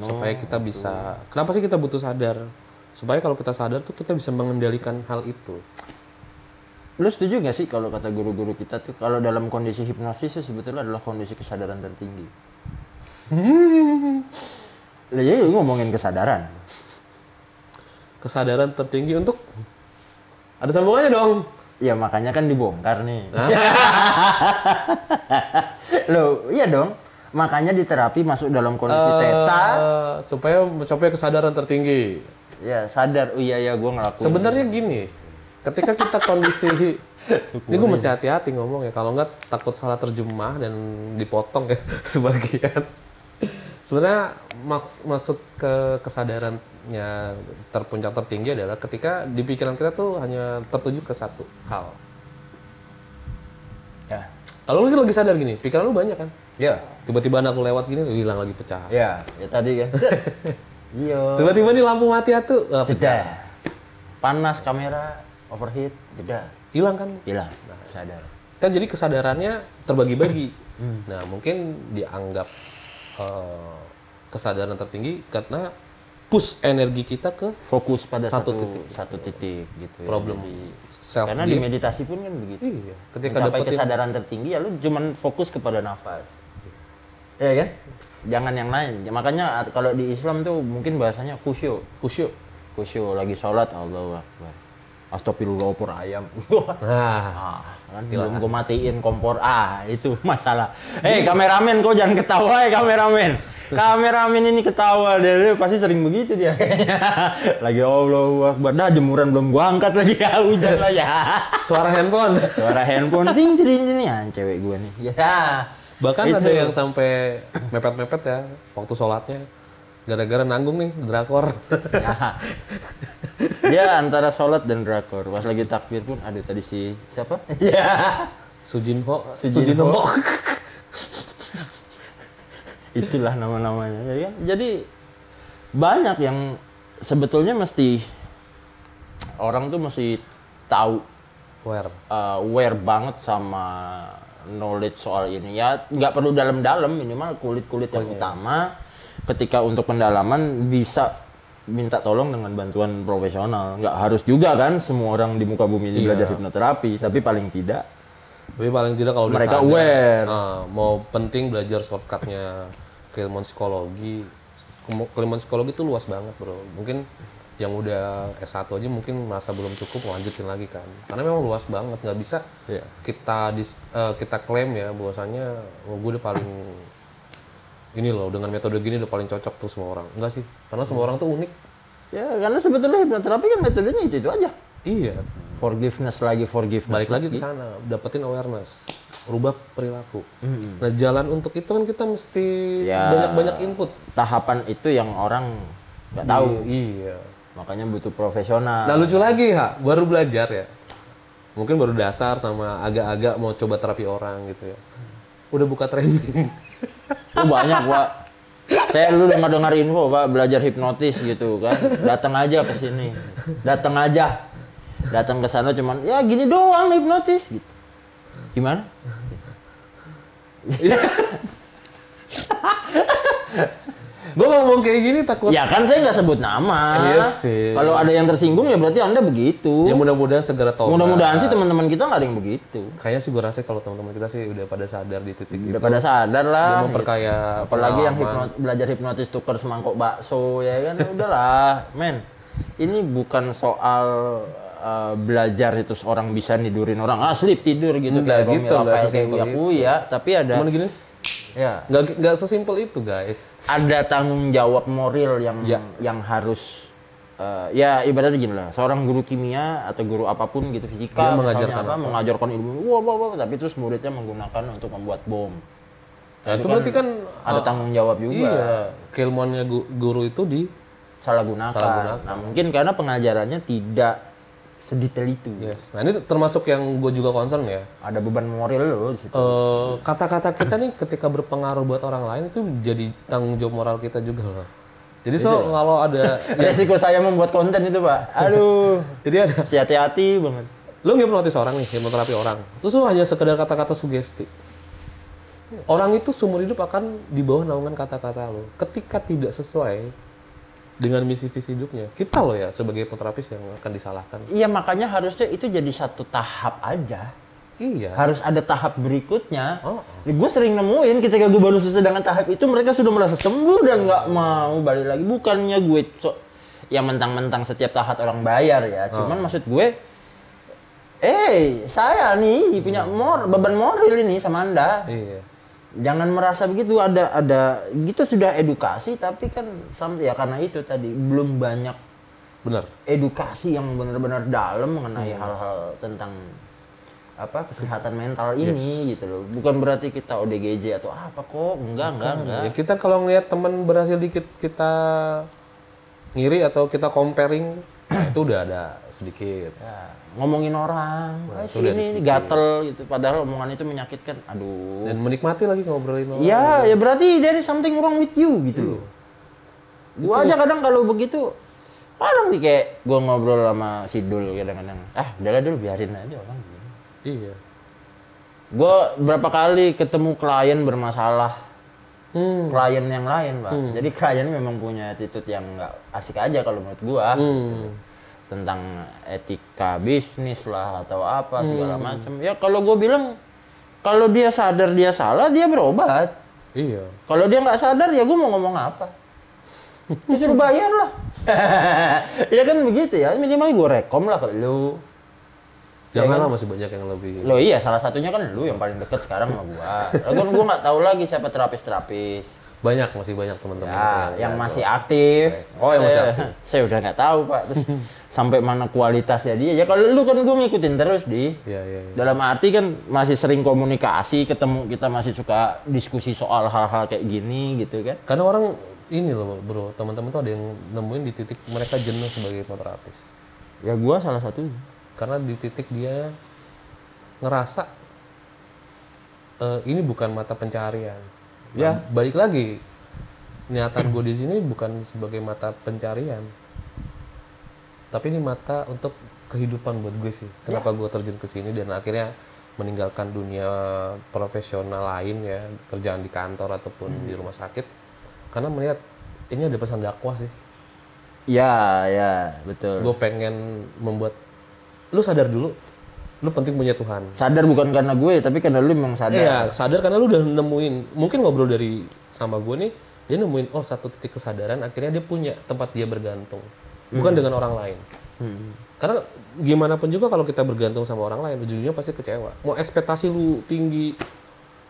Supaya kita bisa. Kenapa sih kita butuh sadar? Supaya kalau kita sadar tuh kita bisa mengendalikan hal itu. Lu setuju nggak sih kalau kata guru-guru kita tuh kalau dalam kondisi hipnosis itu sebetulnya adalah kondisi kesadaran tertinggi? Lah ya ngomongin kesadaran. Kesadaran tertinggi untuk ada sambungannya dong. Ya makanya kan dibongkar nih. Loh, iya dong. Makanya di terapi masuk dalam kondisi theta supaya mencapai kesadaran tertinggi. Ya, sadar. Oh iya gue ngelakuin. Sebenarnya gini, ketika kita kondisi ini gue mesti hati-hati ngomong ya, kalau nggak takut salah terjemah dan dipotong ya sebagian. Sebenarnya masuk ke kesadarannya terpuncak tertinggi adalah ketika di pikiran kita tuh hanya tertuju ke satu hal. Ya. Kalau lu lagi sadar gini, pikiran lu banyak kan? Ya. Tiba-tiba anak lu lewat gini, hilang lagi pecah. Ya tadi kan. Iya. Tiba-tiba nih lampu mati tuh, jeda. Panas kamera, overheat, jeda. Hilang kan? Hilang. Nah, sadar. Kan jadi kesadarannya terbagi-bagi. Nah, mungkin dianggap kesadaran tertinggi karena push energi kita ke fokus pada satu titik gitu. Problem self. Karena di meditasi pun kan begitu. Iya. Ketika mencapai kesadaran tertinggi ya lu cuman fokus kepada nafas. Ya kan? Jangan yang lain. Makanya kalau di Islam tuh mungkin bahasanya khusyuk. Khusyuk lagi sholat, Allahu Akbar. Astagfirullah opor ayam. Kan belum gue matiin kompor. Itu masalah. Kameramen kok jangan ketawa kameramen. Kameramen ini ketawa dia pasti sering begitu dia kayaknya. Lagi Allahu Akbar, dah jemuran belum gua angkat lagi ya, hujan lah ya. Suara handphone ting ya cewek gua nih. Ya. Bahkan itu. Ada yang sampai mepet-mepet ya waktu sholatnya. Gara-gara nanggung nih drakor. Ya. Dia antara sholat dan drakor. Pas lagi takbir pun, aduh tadi siapa? Ya. Sujinho. Itulah nama-namanya ya kan. Jadi banyak yang sebetulnya orang tuh mesti tahu aware banget sama knowledge soal ini. Ya nggak perlu dalam-dalam, minimal kulit-kulit yang utama. Ketika untuk pendalaman bisa minta tolong dengan bantuan profesional. Nggak harus juga kan semua orang di muka bumi ini belajar hipnoterapi, tapi paling tidak kalau mereka aware. Mau penting belajar shortcutnya keilmuan psikologi. Keilmuan psikologi itu luas banget bro. Mungkin yang udah S1 aja mungkin merasa belum cukup, lanjutin lagi kan. Karena memang luas banget, nggak bisa kita klaim ya bahwasanya gue udah paling ini loh, dengan metode gini udah paling cocok tuh semua orang. Enggak sih, karena semua orang tuh unik. Ya karena sebetulnya hipnoterapi kan metodenya itu aja. Iya. Forgiveness. Balik lagi ke sana, dapetin awareness, rubah perilaku. Nah jalan untuk itu kan kita mesti banyak input. Tahapan itu yang orang nggak tahu. Iya. Makanya butuh profesional. Nah lucu lagi baru belajar ya. Mungkin baru dasar sama agak-agak mau coba terapi orang gitu ya. Udah buka training. Oh banyak Pak. Saya dulu dengar info Pak, belajar hipnotis gitu kan. Datang aja ke sini. Datang ke sana cuman ya gini doang hipnotis gitu. Gimana? Gue ngomong kayak gini takut. Ya kan saya nggak sebut nama. Iya sih. Kalau ada yang tersinggung ya berarti Anda begitu. Ya mudah-mudahan segera tahu. Mudah-mudahan sih teman-teman kita nggak ada yang begitu. Kayaknya sih gue rasa kalau teman-teman kita sih udah pada sadar di titik itu. Udah pada sadar lah. Udah memperkaya. Apalagi yang belajar hipnotis tukar semangkok bakso ya kan. Udahlah, men. Ini bukan soal belajar itu orang bisa nidurin orang sleep tidur gitu. Enggak gitu, nggak sesimpel itu. Ya, tapi ada. Cuman gini. Ya. Nggak sesimpel itu guys. Ada tanggung jawab moral yang harus ya ibaratnya gini lah, seorang guru kimia atau guru apapun gitu, fisika mengajarkan ilmu tapi terus muridnya menggunakan untuk membuat bom. Nah, itu berarti kan ada tanggung jawab juga. Iya, keilmuannya guru itu salah gunakan. Nah, mungkin karena pengajarannya tidak sedetail itu. Yes. Nah ini termasuk yang gue juga concern ya. Ada beban moral loh di situ. Kata-kata kita nih ketika berpengaruh buat orang lain itu jadi tanggung jawab moral kita juga loh. Jadi kalau ada resiko saya membuat konten itu Pak. Aduh. Jadi ada hati-hati banget. Lu hipnotis orang nih, hipnoterapi orang. Terus lu hanya sekedar kata-kata sugesti. Orang itu seumur hidup akan di bawah naungan kata-kata lo. Ketika tidak sesuai dengan misi visi hidupnya, kita loh ya sebagai hipnoterapis yang akan disalahkan. Iya makanya harusnya itu jadi satu tahap aja. Iya. Harus ada tahap berikutnya. Gue sering nemuin ketika gue baru selesai dengan tahap itu mereka sudah merasa sembuh dan nggak mau balik lagi. Bukannya gue ya mentang-mentang setiap tahap orang bayar ya. Cuman maksud gue, saya nih punya beban moral ini sama Anda. Iya. Jangan merasa begitu, ada kita sudah edukasi tapi kan ya karena itu tadi belum banyak edukasi yang benar-benar dalam mengenai hal-hal tentang kesehatan mental ini gitu loh. Bukan berarti kita ODGJ atau apa kok, enggak. Ya kita kalau ngelihat teman berhasil dikit kita ngiri atau kita comparing, itu udah ada sedikit. Ya, ngomongin orang, ini gatel gitu. Padahal omongan itu menyakitkan. Aduh. Dan menikmati lagi ngobrolin orang. Iya, ya berarti there is something wrong with you gitu loh. Gua aja kadang kalau begitu, kadang nih kayak gua ngobrol sama si Dul kadang-kadang. Udahlah Dul, biarin aja orang gitu. Iya. Gua berapa kali ketemu klien bermasalah. Klien yang lain, Pak. Jadi klien memang punya attitude yang nggak asik aja kalau menurut gua. Gitu. Tentang etika bisnis lah atau apa segala macam. Ya kalau gue bilang kalau dia sadar dia salah dia berobat. Iya. Kalau dia nggak sadar ya gue mau ngomong apa? Disuruh bayar lah. Ya kan begitu ya. Minimal gue rekom lah ke lu. Janganlah masih banyak yang lebih. Loh iya salah satunya kan lu yang paling deket sekarang sama gue. Lalu gue nggak tahu lagi siapa terapis. masih banyak teman-teman yang masih aktif. Oh, yang masih aktif. Saya udah nggak tahu Pak. Terus sampai mana kualitasnya dia. Ya kalau lu kan gue ngikutin terus Iya. Dalam arti kan masih sering komunikasi, ketemu, kita masih suka diskusi soal hal-hal kayak gini gitu kan. Karena orang ini loh bro, teman-teman tuh ada yang nemuin di titik mereka jenuh sebagai motor artis. Ya gua salah satunya. Karena di titik dia ngerasa ini bukan mata pencarian. Ya, balik lagi. Niatan gue di sini bukan sebagai mata pencarian. Tapi ini mata untuk kehidupan buat gue sih. Kenapa gue terjun ke sini dan akhirnya meninggalkan dunia profesional lain ya, kerjaan di kantor ataupun di rumah sakit. Karena melihat ini ada pesan dakwah sih. Ya, betul. Gue pengen membuat lu sadar dulu. Lu penting punya Tuhan. Sadar bukan karena gue, tapi karena lu memang sadar. Iya, sadar karena lu udah nemuin. Mungkin ngobrol dari sama gue nih, dia nemuin satu titik kesadaran. Akhirnya dia punya tempat dia bergantung, bukan dengan orang lain. Karena gimana pun juga kalau kita bergantung sama orang lain, ujungnya pasti kecewa. Mau ekspektasi lu tinggi,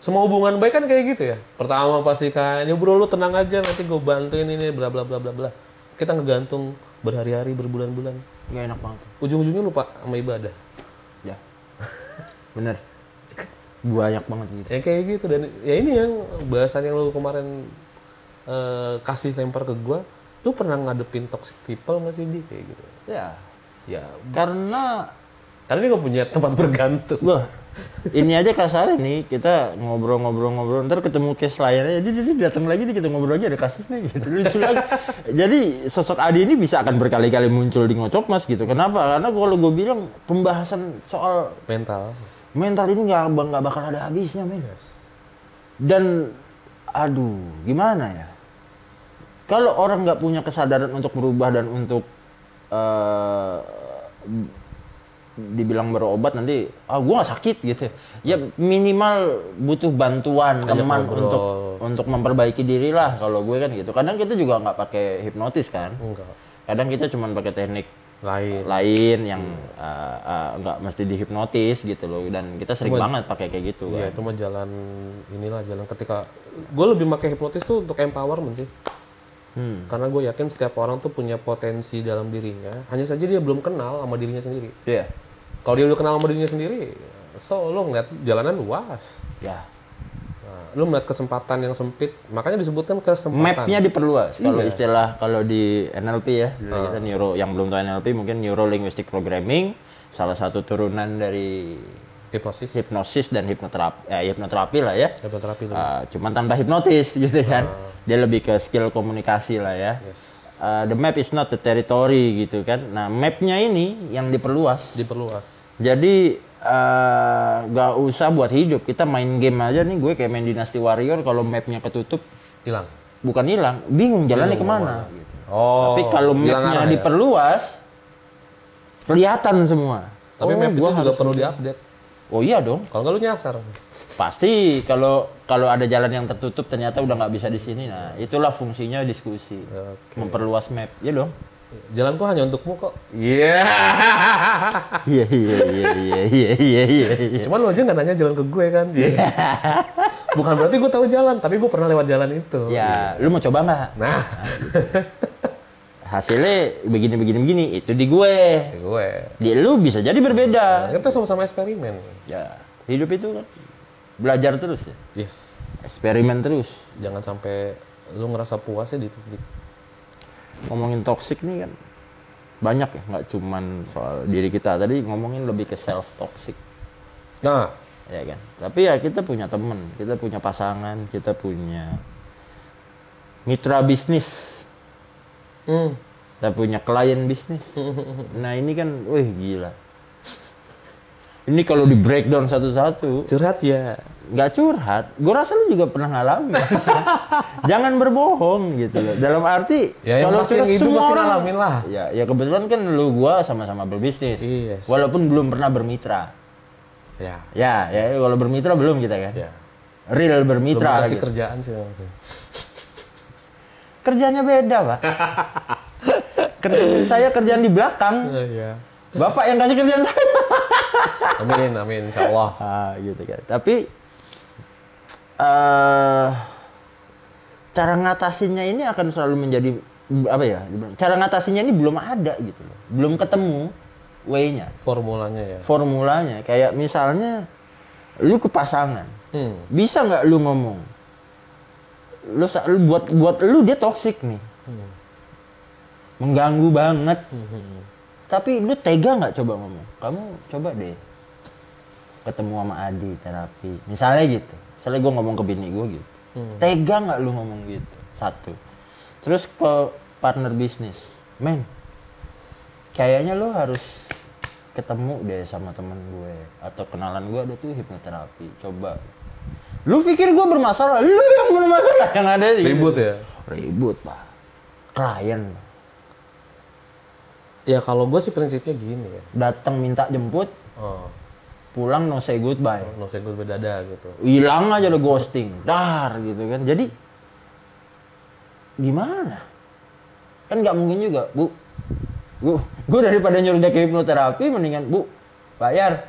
semua hubungan baik kan kayak gitu ya. Pertama pasti kan, ya bro lu tenang aja, nanti gue bantuin ini, bla bla bla bla bla. Kita ngegantung berhari-hari, berbulan-bulan. Gak enak banget. Ujung-ujungnya lupa sama ibadah. Ya, bener. Banyak banget gitu. Ya kayak gitu, dan ya ini yang bahasan yang lu kemarin kasih lempar ke gua, lu pernah ngadepin toxic people nggak sih di kayak gitu? Ya karena dia nggak punya tempat bergantung. Wah, ini aja kasar nih, kita ngobrol, ntar ketemu case lainnya, jadi datang lagi nih, kita ngobrol aja ada kasus nih gitu. Lucu lagi. Jadi sosok Adi ini bisa akan berkali-kali muncul di Ngocok Mas gitu. Kenapa? Karena kalau gue bilang pembahasan soal mental ini nggak bakal ada habisnya, men. Dan aduh, gimana ya? Kalau orang nggak punya kesadaran untuk merubah dan untuk dibilang berobat nanti, gue nggak sakit gitu. Ya minimal butuh bantuan teman untuk memperbaiki diri lah. Kalau gue kan gitu. Kadang kita juga nggak pakai hipnotis kan. Enggak. Kadang kita cuma pakai teknik lain yang nggak mesti dihipnotis gitu loh. Dan kita sering banget pakai kayak gitu. Iya, kan. itu mah jalan ketika gue lebih pakai hipnotis tuh untuk empowerment sih. Karena gue yakin setiap orang tuh punya potensi dalam dirinya, hanya saja dia belum kenal sama dirinya sendiri. Iya. Kalau dia udah kenal sama dirinya sendiri, lo ngeliat jalanan luas. Ya. Nah, lo ngeliat kesempatan yang sempit, makanya disebutkan kesempatan. Mapnya diperluas. Kalau istilah kalau di NLP ya, kita yang belum tahu NLP mungkin Neuro Linguistic Programming, salah satu turunan dari hipnosis dan hipnoterapi lah ya. Hipnoterapi. Cuman tanpa hipnotis gitu kan. Dia lebih ke skill komunikasi lah ya. The map is not the territory gitu kan. Nah, mapnya ini yang diperluas. Jadi nggak usah buat hidup. Kita main game aja nih, gue kayak main Dynasty Warrior, kalau mapnya ketutup hilang. Bukan hilang, bingung jalannya kemana. Gitu. Tapi kalau mapnya diperluas, kelihatan semua. Tapi map itu juga perlu diupdate. Oh iya dong. Kalau nggak lu nyasar. Pasti kalau ada jalan yang tertutup ternyata udah nggak bisa di sini. Nah, itulah fungsinya diskusi. Memperluas map. Iya dong. Jalanku hanya untukmu kok. Iya. Cuman lu aja nggak nanya jalan ke gue kan. Bukan berarti gue tahu jalan, tapi gue pernah lewat jalan itu. Ya, lu mau coba nggak? Nah. Hasilnya begini, itu di gue. Di lu bisa jadi berbeda. Kita sama-sama eksperimen. Ya, hidup itu kan belajar terus ya. Yes. Eksperimen terus. Jangan sampai lu ngerasa puas ya di titik. Ngomongin toksik nih kan banyak ya, nggak cuman soal diri kita. Tadi ngomongin lebih ke self toxic. Nah, ya kan. Tapi ya kita punya teman, kita punya pasangan, kita punya mitra bisnis. Kita punya klien bisnis. Nah ini kan, wih gila. Ini kalau di breakdown satu-satu. Curhat ya? Nggak curhat. Gue rasa lu juga pernah ngalamin. Jangan berbohong gitu loh. Dalam arti, ya, kalau kita semua orang ngalamin lah. Ya kebetulan kan lu gue sama-sama berbisnis. Yes. Walaupun belum pernah bermitra. Ya kalau bermitra belum kita kan. Ya. Real bermitra. Belum kasih gitu. Kerjaan sih langsung. Kerjanya beda, Pak. Saya kerjaan di belakang. Iya. Bapak yang kasih kerjaan saya. Amin, insyaallah. Gitu kan. Tapi cara ngatasinnya ini akan selalu menjadi apa ya? Cara ngatasinnya ini belum ada gitu loh. Belum ketemu way-nya. Formulanya kayak misalnya lu ke pasangan. Bisa nggak lu ngomong? Lu buat lu dia toksik nih. Mengganggu banget. Tapi lu tega nggak coba ngomong? Kamu coba deh ketemu sama Adi terapi. Misalnya gitu. Misalnya gue ngomong ke bini gue gitu. Tega nggak lu ngomong gitu? Satu. Terus ke partner bisnis. Men, kayaknya lu harus ketemu deh sama temen gue. Atau kenalan gue ada tuh hipnoterapi. Coba. Lu pikir gue bermasalah? Lu yang bermasalah yang ada di ribut ya? Ribut, Pak. Klien. Ya kalau gue sih prinsipnya gini ya. Datang minta jemput. Pulang no say goodbye. No say goodbye dada gitu. Hilang aja udah ghosting. Dar gitu kan. Jadi gimana? Kan nggak mungkin juga, Bu. Gue daripada nyuruh dia ke hipnoterapi mendingan, Bu, bayar.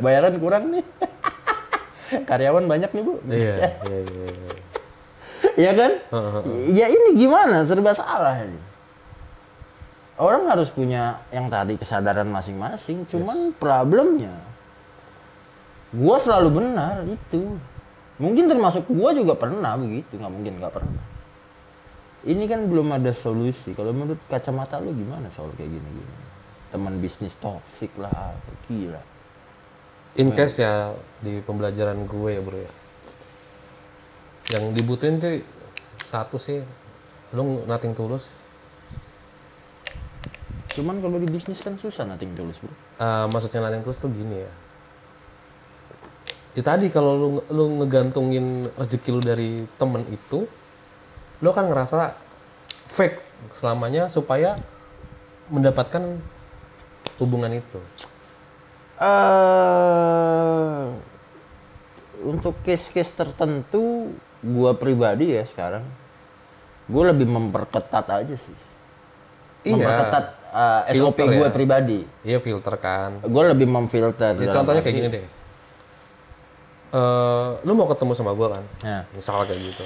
Bayaran kurang nih. Karyawan banyak nih, Bu. Iya. Iya kan? Ya ini gimana? Serba salah ini. Orang harus punya yang tadi kesadaran masing-masing. Cuman problemnya, gue selalu benar itu. Mungkin termasuk gue juga pernah begitu. Nggak mungkin nggak pernah. Ini kan belum ada solusi. Kalau menurut kacamata lu gimana soal kayak gini-gini? Teman bisnis toksik lah, gila. In case ya di pembelajaran gue ya bro ya. Yang dibutuhin sih satu sih, lu nothing tulus. Cuman kalau di bisnis kan susah nothing tulus bro. Maksudnya nothing tulus tuh gini ya. Ya tadi kalau lu ngegantungin rezeki lu dari temen itu, lu kan ngerasa fake selamanya supaya mendapatkan hubungan itu. Untuk case-case tertentu, gua pribadi ya sekarang, gua lebih memperketat aja sih. Memperketat SOP gue ya? Pribadi. Iya filter kan. Gue lebih memfilter. Ya, contohnya kayak gini deh. Lu mau ketemu sama gue kan? Ya. Misalnya kayak gitu.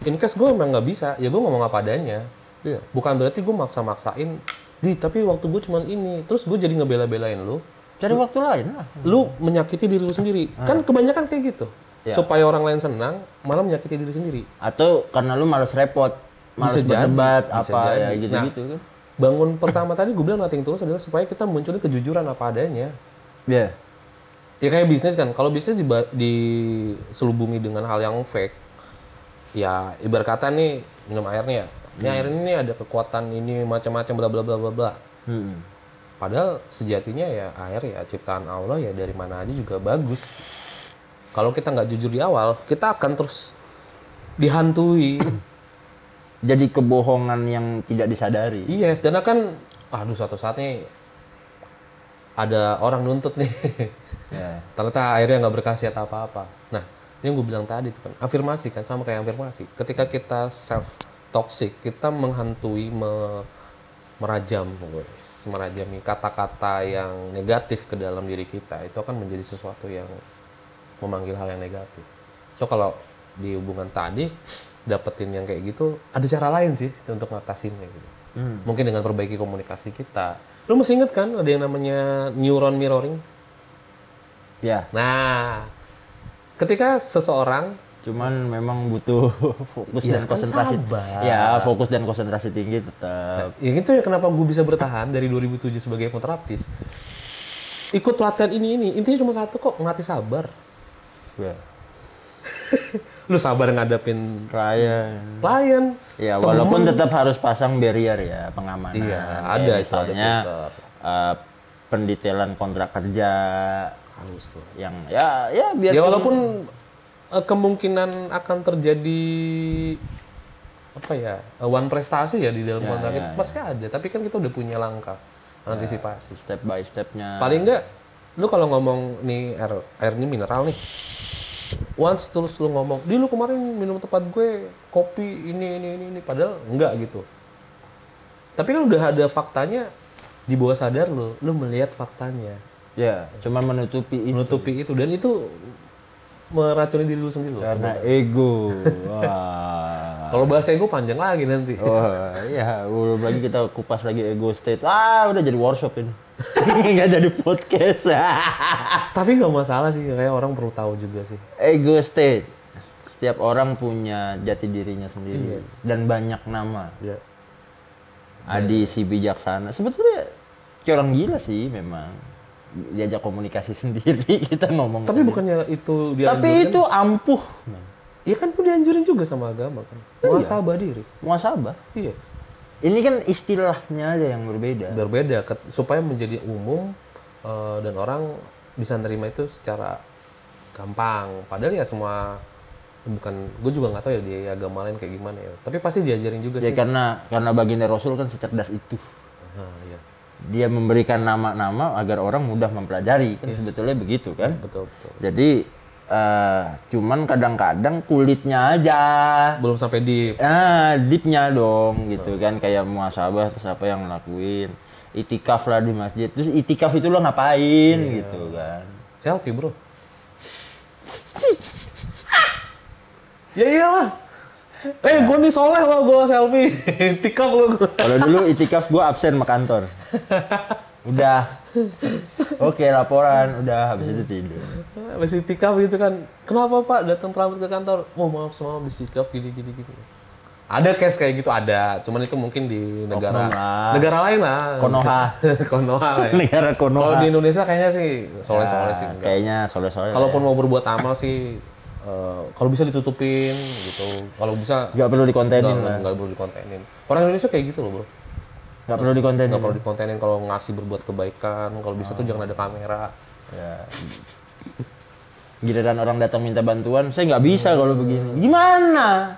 In case gue emang nggak bisa, ya gue ngomong apa adanya. Iya. Bukan berarti gue maksa-maksain. Tapi waktu gue cuman ini. Terus gue jadi ngebela-belain lu. Cari waktu lain lah. Lu menyakiti diri lu sendiri. Kan kebanyakan kayak gitu. Ya. Supaya orang lain senang, malah menyakiti diri sendiri. Atau karena lu malas repot. Malas berdebat apa ya gitu-gitu kan. Bangun pertama tadi gue bilang nothing tulus adalah supaya kita munculin kejujuran apa adanya. Iya. Ya kayak bisnis kan. Kalau bisnis diselubungi dengan hal yang fake, ya ibarat kata nih minum air nih ya. Ini air ini ada kekuatan ini macam-macam bla bla bla bla bla. Padahal sejatinya ya air ya ciptaan Allah ya dari mana aja juga bagus. Kalau kita nggak jujur di awal, kita akan terus dihantui. Jadi kebohongan yang tidak disadari. Iya, karena kan, suatu saat nih ada orang nuntut nih. Ya. Ternyata airnya nggak berkhasiat apa-apa. Nah, ini yang gue bilang tadi tuh kan, afirmasi kan, sama kayak afirmasi. Ketika kita self-toxic, kita menghantui, merajami kata-kata yang negatif ke dalam diri kita, itu akan menjadi sesuatu yang memanggil hal yang negatif. So, kalau di hubungan tadi, dapetin yang kayak gitu, ada cara lain sih untuk ngatasinnya gitu. Mungkin dengan perbaiki komunikasi kita. Lu masih inget kan ada yang namanya neuron mirroring? Ya. Nah, ketika seseorang cuman memang butuh fokus dan konsentrasi. Ya, fokus dan konsentrasi tinggi tetap. Nah, yang itu ya kenapa gue bisa bertahan dari 2007 sebagai hipnoterapis. Ikut pelatihan ini intinya cuma satu kok, ngelatih sabar. Ya. Lu sabar ngadepin klien. Ya, walaupun tetap harus pasang barrier ya, pengamanan. Iya, ada misalnya pendetailan kontrak kerja halus tuh. Yang ya biar ya walaupun kemungkinan akan terjadi one prestasi ya di dalam kontrak itu pasti ada, tapi kan kita udah punya langkah antisipasi step by stepnya. Paling enggak lu kalau ngomong nih air ini mineral nih, once terus lu ngomong, lu kemarin minum tempat gue kopi ini, padahal enggak gitu. Tapi kan udah ada faktanya di bawah sadar lu melihat faktanya. Ya, cuman menutupi itu. Dan itu meracuni diri lu sendiri loh. Karena ego. Wah. Kalau bahasa ego panjang lagi nanti. Oh iya, belum lagi kita kupas lagi ego state. Udah jadi workshop ini. Nggak jadi podcast. Tapi nggak masalah sih, kayak orang perlu tahu juga sih. Ego state. Setiap orang punya jati dirinya sendiri dan banyak nama. Yeah. Adi si bijaksana. Sebetulnya kayak orang gila sih memang. Diajak komunikasi sendiri kita ngomong. Tapi bukannya itu dianjurkan? Tapi itu ampuh. Iya kan itu dianjurin juga sama agama kan. Muhasabah diri. Muhasabah. Yes. Ini kan istilahnya aja yang berbeda. Berbeda supaya menjadi umum dan orang bisa nerima itu secara gampang. Padahal ya semua bukan, gue juga nggak tahu ya di agama lain kayak gimana ya. Tapi pasti diajarin juga sih. Ya karena baginda Rasul kan secerdas itu. Iya. Dia memberikan nama-nama agar orang mudah mempelajari kan sebetulnya begitu kan. Betul. Jadi cuman kadang-kadang kulitnya aja belum sampai deep. Deepnya dong gitu kan, kayak muhasabah terus apa yang ngelakuin itikaf lah di masjid, terus itikaf itu lo ngapain gitu kan. Selfie bro. Ya iyalah. Gue nih soleh lo, gue selfie. Itikaf lo. Kalau dulu itikaf gue absen sama kantor. Udah. Oke, laporan. Udah, habis itu tidur. Habis itikaf gitu kan. Kenapa Pak datang terlambat ke kantor? Oh maaf semua habis itikaf gini. Ada case kayak gitu, ada. Cuman itu mungkin di negara lain lah. Konoha lah ya. Negara Konoha. Kalau di Indonesia kayaknya sih soleh-soleh sih. Enggak. Kayaknya soleh-soleh. Kalaupun mau berbuat amal sih, kalau bisa ditutupin gitu. Kalau bisa nggak perlu dikontenin lah. Nggak perlu dikontenin. Orang Indonesia kayak gitu loh bro. Nggak perlu dikontenin. Nggak perlu dikontenin kalau ngasih berbuat kebaikan. Kalau bisa tuh jangan ada kamera. Ya. Giliran orang datang minta bantuan, saya nggak bisa kalau begini. Gimana?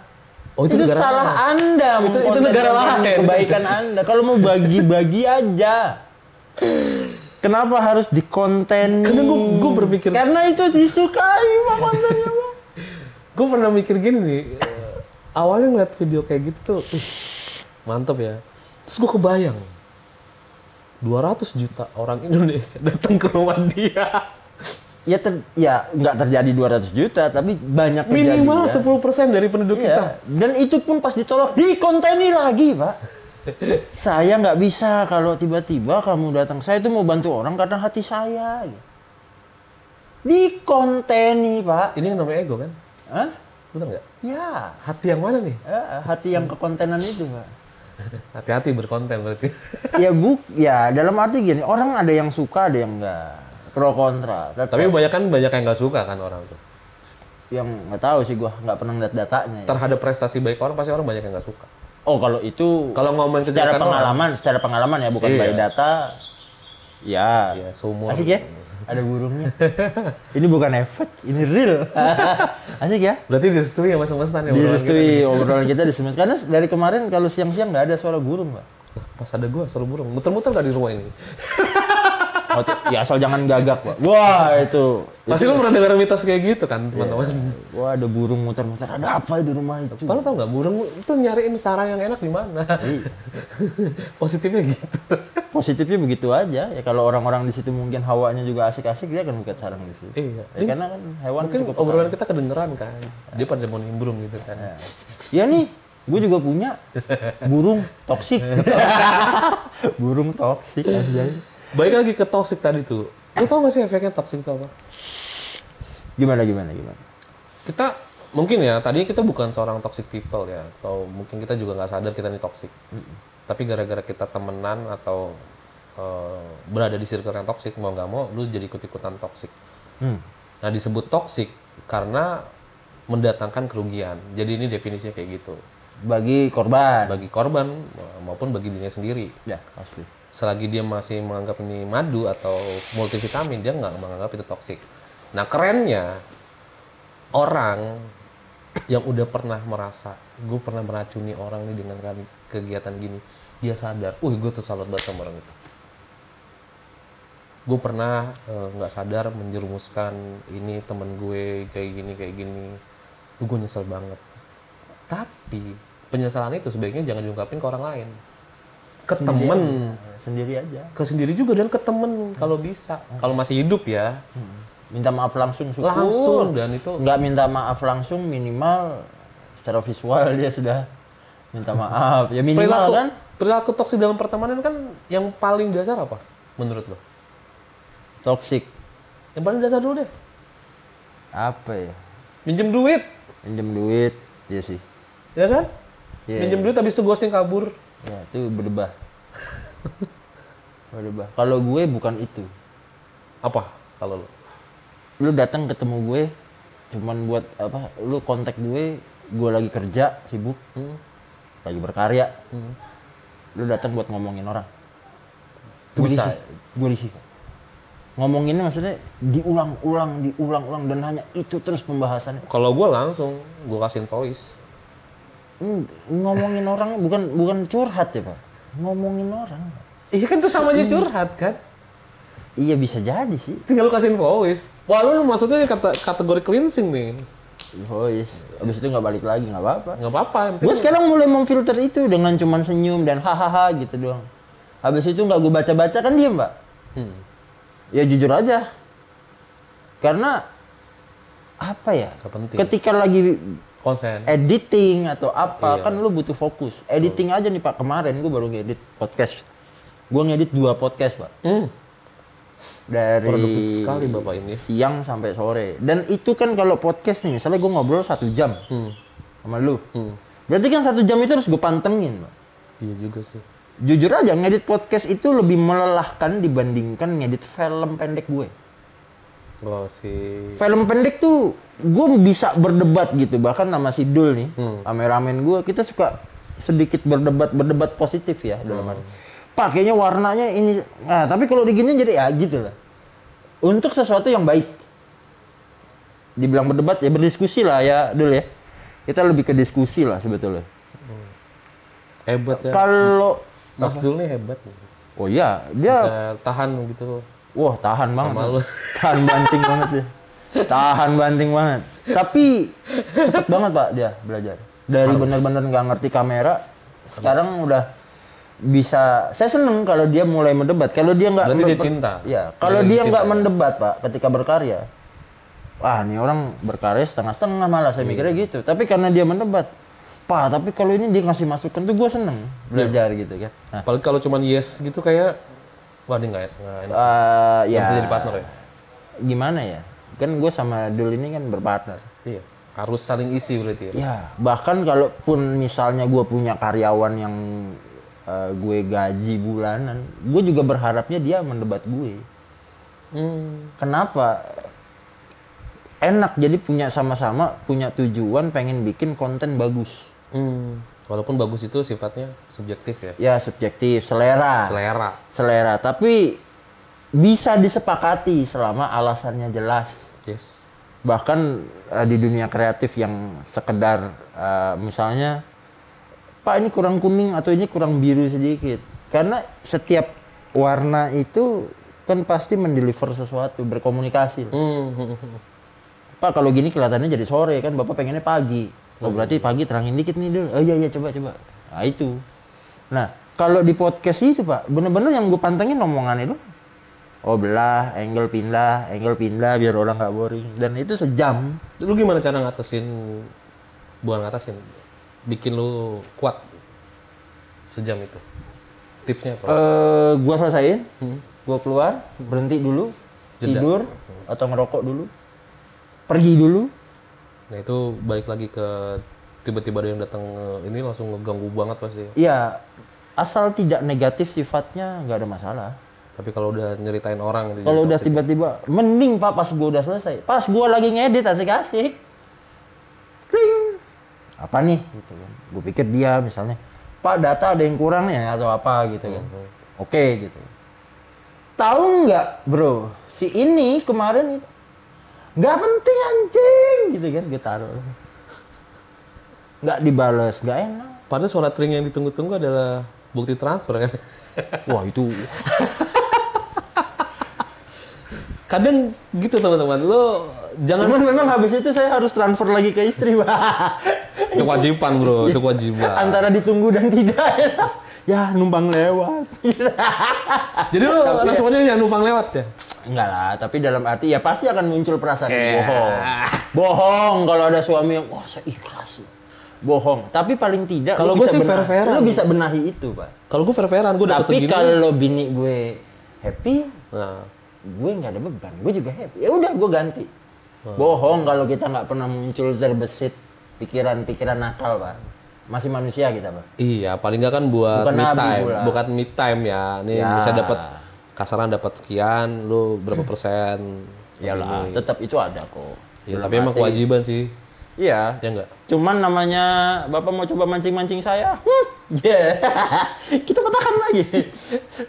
Oh, itu salah Anda. Itu negara lain. Kebaikan Anda. Kalau mau bagi-bagi aja. Kenapa harus dikonten? Karena gue berpikir. Karena itu disukai mah kontennya. Gue pernah mikir gini nih. Awalnya ngeliat video kayak gitu tuh, mantep ya. Terus gue kebayang. 200 juta orang Indonesia datang ke rumah dia. Ya nggak terjadi 200 juta, tapi banyak terjadi. Minimal 10% dari penduduk kita. Dan itu pun pas ditolak, dikonteni lagi, Pak. Saya nggak bisa kalau tiba-tiba kamu datang. Saya itu mau bantu orang karena hati saya. Dikonteni, Pak. Ini yang namanya ego kan? Hah? Betul nggak? Ya. Hati yang mana nih? Hati yang kekontenan itu, Pak. Hati-hati berkonten berarti. Ya dalam arti gini, orang ada yang suka, ada yang enggak. Pro kontra. Tapi banyak yang nggak suka kan orang tuh. Yang nggak tahu sih, gua nggak pernah lihat datanya. Terhadap prestasi baik orang pasti orang banyak yang nggak suka. Oh kalau itu. Kalau ngomongin secara pengalaman ya, bukan by data. Ya. Seumur. Asik ya? Ada burungnya. Ini bukan efek, ini real. Asik ya? Berarti direstui ya Mas Mestan ya? Direstui obrolan kita di semester. Karena dari kemarin kalau siang-siang nggak ada suara burung, Pak. Pas ada gua suara burung. Muter-muter nggak di rumah ini? Ya asal jangan gagak, Pak. Wah, itu. Pasti lu pernah dengar mitos kayak gitu kan, teman-teman? Wah, ada burung muter-muter. Ada apa di rumah itu? Padahal tau nggak, burung itu nyariin sarang yang enak di mana? Positifnya gitu. Positifnya begitu aja. Ya kalau orang-orang di situ mungkin hawanya juga asik-asik, dia akan buka sarang di situ. Iya. Ya, karena kan hewan mungkin cukup obrolan kita kedengeran kan. Dia pada mau nimbrung gitu kan. Ya nih, gue juga punya burung toksik. Burung toksik aja. Baik lagi ke toxic tadi tuh. Lu tau gak sih efeknya toxic itu apa? Gimana? Kita mungkin ya, tadi kita bukan seorang toxic people ya. Atau mungkin kita juga gak sadar kita ini toxic. Tapi gara-gara kita temenan atau berada di circle yang toxic, mau gak mau lu jadi ikut-ikutan toxic. Nah disebut toxic karena mendatangkan kerugian. Jadi ini definisinya kayak gitu. Bagi korban maupun bagi dirinya sendiri. Ya, pasti. Selagi dia masih menganggap ini madu atau multivitamin, dia nggak menganggap itu toksik. Nah kerennya, orang yang udah pernah merasa, gue pernah meracuni orang nih dengan kegiatan gini, dia sadar, gue tuh salut banget sama orang itu. Gue pernah nggak sadar menjerumuskan ini temen gue kayak gini, gue nyesel banget. Tapi penyesalan itu sebaiknya jangan diungkapin ke orang lain. Ke temen sendiri aja, ke sendiri juga dan ke temen kalau bisa, kalau masih hidup ya. Minta maaf langsung, syukur. Langsung, dan itu nggak minta maaf langsung, minimal secara visual dia sudah minta maaf. Ya minimal kan. Perilaku toksik dalam pertemanan kan yang paling dasar apa menurut lo? Toksik. Yang paling dasar dulu deh. Apa ya? Minjem duit, ya sih. ya kan? Yeah. Minjem duit habis itu ghosting kabur. Ya itu berdebah. Berdebah. Kalau gue bukan itu. Apa kalau lo? Lu datang ketemu gue cuman buat apa? Lu kontak gue lagi kerja sibuk, lagi berkarya. Lu datang buat ngomongin orang. Bisa. Gue risih. Ngomonginnya maksudnya diulang-ulang dan hanya itu terus pembahasannya. Kalau gue langsung gue kasihin voice. Ngomongin orang bukan curhat ya Pak. Ngomongin orang. Iya kan itu sama aja curhat kan? Iya bisa jadi sih. Tinggal lu kasihin voice. Wah lu maksudnya kategori cleansing nih. Voice. Abis itu nggak balik lagi, nggak apa-apa. Nggak apa-apa. Gue sekarang mulai memfilter itu dengan cuman senyum dan hahaha gitu doang. Habis itu nggak gue baca-baca kan diem Pak. Ya jujur aja. Karena apa ya? Ketika lagi konten editing atau apa kan lu butuh fokus. Editing aja nih Pak. Kemarin gue baru ngedit podcast. Gue ngedit 2 podcast Pak. Dari produktif sekali Bapak ini. Siang sampai sore. Dan itu kan kalau podcast nih, misalnya gue ngobrol 1 jam sama lu. Berarti kan 1 jam itu harus gue pantengin Pak. Iya juga sih. Jujur aja ngedit podcast itu lebih melelahkan dibandingkan ngedit film pendek gue. Oh sih. Film pendek tuh gue bisa berdebat gitu, bahkan sama si Dul nih, kameramen gue, kita suka sedikit berdebat positif ya dalam arti. Pak, kayaknya warnanya ini, nah tapi kalau diginiin jadi ya gitu lah. Untuk sesuatu yang baik, dibilang berdebat ya berdiskusi lah ya Dul ya. Kita lebih ke diskusi lah sebetulnya. Hebat ya. Kalau Mas Dul nih hebat. Oh iya, dia bisa tahan gitu. Wah, tahan banget. Sama lu. Tahan banting banget ya. Tahan banting banget. Tapi cepet banget Pak dia belajar. Dari benar-benar nggak ngerti kamera, sekarang udah bisa. Saya seneng kalau dia mulai mendebat. Kalau dia nggak berarti dia cinta. Ya, kalau dia nggak mendebat Pak ketika berkarya. Wah, nih orang berkarya setengah-setengah malah saya mikirnya gitu. Tapi karena dia mendebat, Pak, tapi kalau ini dia ngasih masukan tuh gue seneng belajar gitu kan. Nah, apalagi kalau cuma yes gitu kayak, wah ini nggak enak. Ya, bisa jadi partner ya? Gimana ya? Kan gue sama Dul ini kan berpartner. Iya, harus saling isi berarti ya? Ya, bahkan kalaupun misalnya gue punya karyawan yang gue gaji bulanan, gue juga berharapnya dia mendebat gue. Kenapa? Enak, jadi punya sama-sama, punya tujuan pengen bikin konten bagus. Walaupun bagus itu sifatnya subjektif ya? Ya, subjektif, selera. Tapi bisa disepakati selama alasannya jelas. Yes. Bahkan di dunia kreatif yang sekedar misalnya, Pak ini kurang kuning atau ini kurang biru sedikit. Karena setiap warna itu kan pasti mendeliver sesuatu, berkomunikasi. Pak kalau gini kelihatannya jadi sore kan, Bapak pengennya pagi. Oh berarti pagi terangin dikit nih dulu. Oh iya coba. Nah itu. Nah kalau di podcast itu Pak, bener-bener yang gue pantengin omongannya itu. Oh belah, angle pindah biar orang nggak boring. Dan itu sejam. Lu gimana cara ngatasin, bukan ngatasin, bikin lu kuat sejam itu? Tipsnya apa? Gua selesaiin, gua keluar, berhenti dulu, tidur atau ngerokok dulu, pergi dulu. Nah itu balik lagi ke tiba-tiba ada yang datang ini langsung ngeganggu banget pasti. Iya, asal tidak negatif sifatnya nggak ada masalah. Tapi kalau udah nyeritain orang, kalau udah tiba-tiba, mending Pak pas gua udah selesai, pas gua lagi ngedit asik-asik, kling, apa nih? Gitu kan. Gua pikir dia misalnya, Pak data ada yang kurang ya atau apa gitu kan. Oke gitu. Tahu nggak bro, si ini kemarin nggak penting anjing gitu kan, gue taruh. Nggak dibales, nggak enak. Padahal surat ring yang ditunggu-tunggu adalah bukti transfer kan. Wah itu. Kadang gitu teman-teman, lo jangan. Cuman memang habis itu saya harus transfer lagi ke istri, Pak. Itu kewajiban bro, itu kewajiban. Antara ditunggu dan tidak. Ya numpang lewat. Jadi lo langsung aja yang numpang lewat ya? Enggak lah, tapi dalam arti ya pasti akan muncul perasaan bohong. Bohong kalau ada suami yang wah saya ikhlas. Bohong. Tapi paling tidak kalau gue sih fair-fairan. Lu bisa benahi itu, Pak. Kalau gue fair-fairan, gue dapat segini. Tapi kalau bini gue happy, gue nggak ada beban. Gue juga happy. Ya udah gue ganti. Bohong kalau kita nggak pernah muncul terbesit pikiran-pikiran nakal, Pak. Masih manusia kita, Pak. Iya, paling nggak kan buat bukan me time, pula. Bukan me time ya. Nih bisa dapat kasaran dapat sekian, lu berapa persen? Iyalah, tetap itu ada kok. Ya, tapi emang kewajiban sih. Iya. Ya enggak? Cuman namanya Bapak mau coba mancing-mancing saya. Kita patahkan lagi.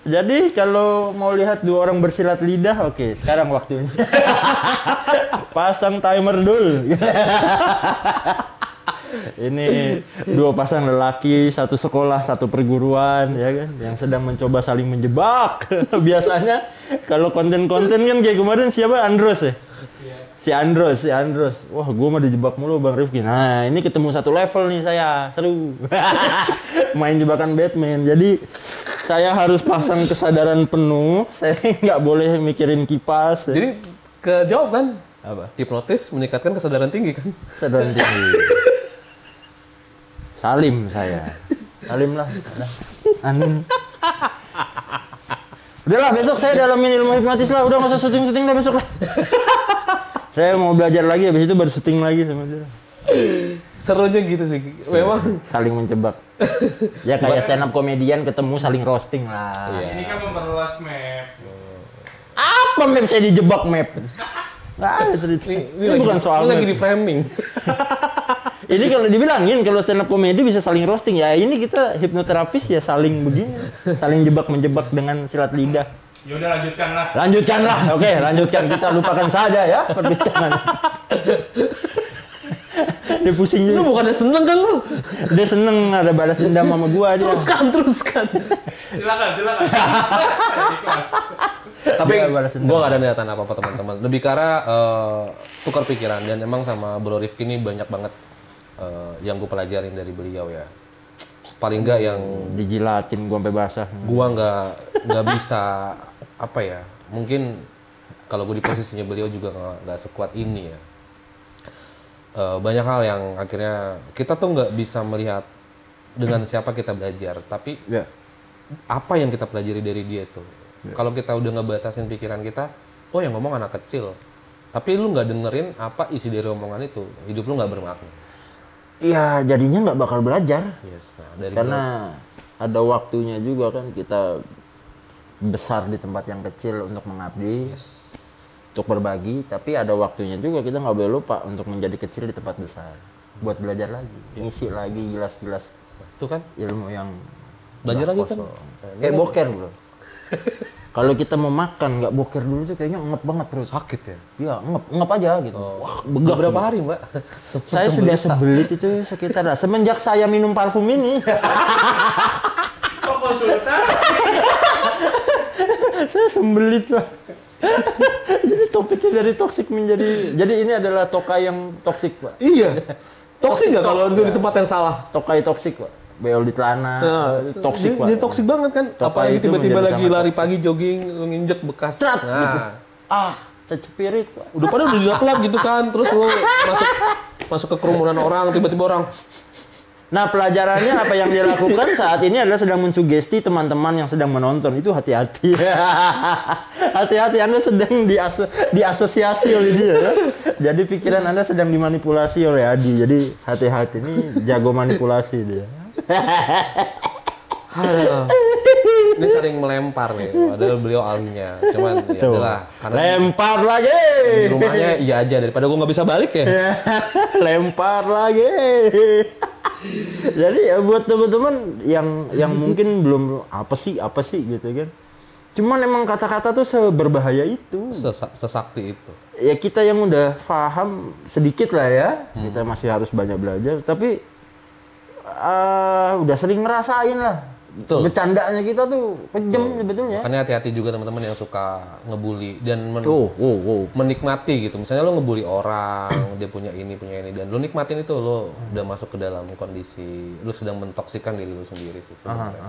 Jadi kalau mau lihat dua orang bersilat lidah, oke, sekarang waktunya. Pasang timer dulu. Ini dua pasang lelaki, satu sekolah, satu perguruan, ya kan, yang sedang mencoba saling menjebak. Biasanya kalau konten-konten kan kayak kemarin siapa Andros ya? Si Andros. Wah, gue mah dijebak mulu Bang Rifki. Nah, ini ketemu satu level nih saya, seru. Main jebakan Batman. Jadi saya harus pasang kesadaran penuh. Saya nggak boleh mikirin kipas. Jadi kejawab kan? Apa? Hipnotis meningkatkan kesadaran tinggi kan? Kesadaran tinggi. Salim saya. Salim lah. Amin. Udahlah, besok saya dalamin ilmu hipnotis lah. Udah nggak usah syuting-syuting lah besok lah. Saya mau belajar lagi, habis itu baru syuting lagi sama dia. Serunya gitu sih. Memang saling menjebak. Ya kayak stand up komedian ketemu saling roasting lah. Iya. Ini kan memperluas map. Apa map saya dijebak map? Nggak ada cerita. Ini bukan soal lagi di framing. Ini kalau dibilangin kalau stand up komedi bisa saling roasting ya, ini kita hipnoterapis ya saling begini, saling jebak menjebak dengan silat lidah. Ya udah lanjutkanlah. Lanjutkanlah. Oke, lanjutkan. Kita lupakan saja ya perbincangan. Dia pusing juga. Lu bukannya seneng kan lu? Dia seneng ada balas dendam sama gua aja. Teruskan. Silakan. Tapi gua gak ada niatan apa-apa teman-teman. Lebih ke arah tukar pikiran, dan emang sama Bro Rifki ini banyak banget yang gue pelajarin dari beliau ya. Paling enggak yang dijilatin gua sampai basah. Gua nggak bisa apa ya? Mungkin kalau gue di posisinya beliau juga nggak sekuat ini ya. Banyak hal yang akhirnya kita tuh nggak bisa melihat dengan siapa kita belajar, tapi apa yang kita pelajari dari dia tuh. Kalau kita udah ngebatasin pikiran kita, oh yang ngomong anak kecil, tapi lu nggak dengerin apa isi dari omongan itu, hidup lu nggak bermakna. Iya, jadinya nggak bakal belajar. Yes, nah, karena ada waktunya juga kan kita besar di tempat yang kecil untuk mengabdi, untuk berbagi, tapi ada waktunya juga kita nggak boleh lupa untuk menjadi kecil di tempat besar, buat belajar lagi, ngisi lagi gelas-gelas. Itu kan ilmu yang belajar lagi kan. Kayak boker bro. Kalau kita mau makan nggak boker dulu tuh kayaknya ngep banget bro. Sakit ya? Iya, ngep aja gitu. Wah, begak berapa hari mbak? Saya sudah sebelit itu sekitar semenjak saya minum parfum ini. Kok konsultasi? Saya sembelit lah. Jadi topiknya dari toksik menjadi, jadi ini adalah tokai yang toksik pak. Iya. Toksik nggak kalau itu di tempat yang salah? Tokai toksik pak. Beol di celana, toksik pak. Jadi toksik banget kan? Apalagi tiba-tiba lagi lari pagi jogging, lu nginjek bekas. Nah, secepirit pak. Udah pada udah dilap-lap gitu kan, terus lu masuk ke kerumunan orang, tiba-tiba orang. Nah pelajarannya apa yang dia lakukan saat ini adalah sedang mensugesti teman-teman yang sedang menonton, itu hati-hati. Hati-hati, Anda sedang diasosiasi oleh dia. Ya? Jadi pikiran Anda sedang dimanipulasi oleh Adi, jadi hati-hati, ini jago manipulasi dia. Ini sering melempar nih, padahal beliau ahlinya. Cuman ya udahlah, karena lempar lagi. Di rumahnya iya aja, daripada gue nggak bisa balik ya. Lempar lagi. Jadi ya buat teman-teman yang mungkin belum apa sih gitu kan. Cuman emang kata-kata tuh seberbahaya itu. Sesakti itu. Ya kita yang udah paham sedikit lah ya, kita masih harus banyak belajar. Tapi udah sering ngerasain lah. Betul. Bercandanya kita tuh kejam sebetulnya. Makanya hati-hati juga teman-teman yang suka ngebully dan menikmati gitu. Misalnya lo ngebully orang, dia punya ini dan lo nikmatin itu, lo udah masuk ke dalam kondisi lo sedang mentoksikan diri lo sendiri sih sebenarnya.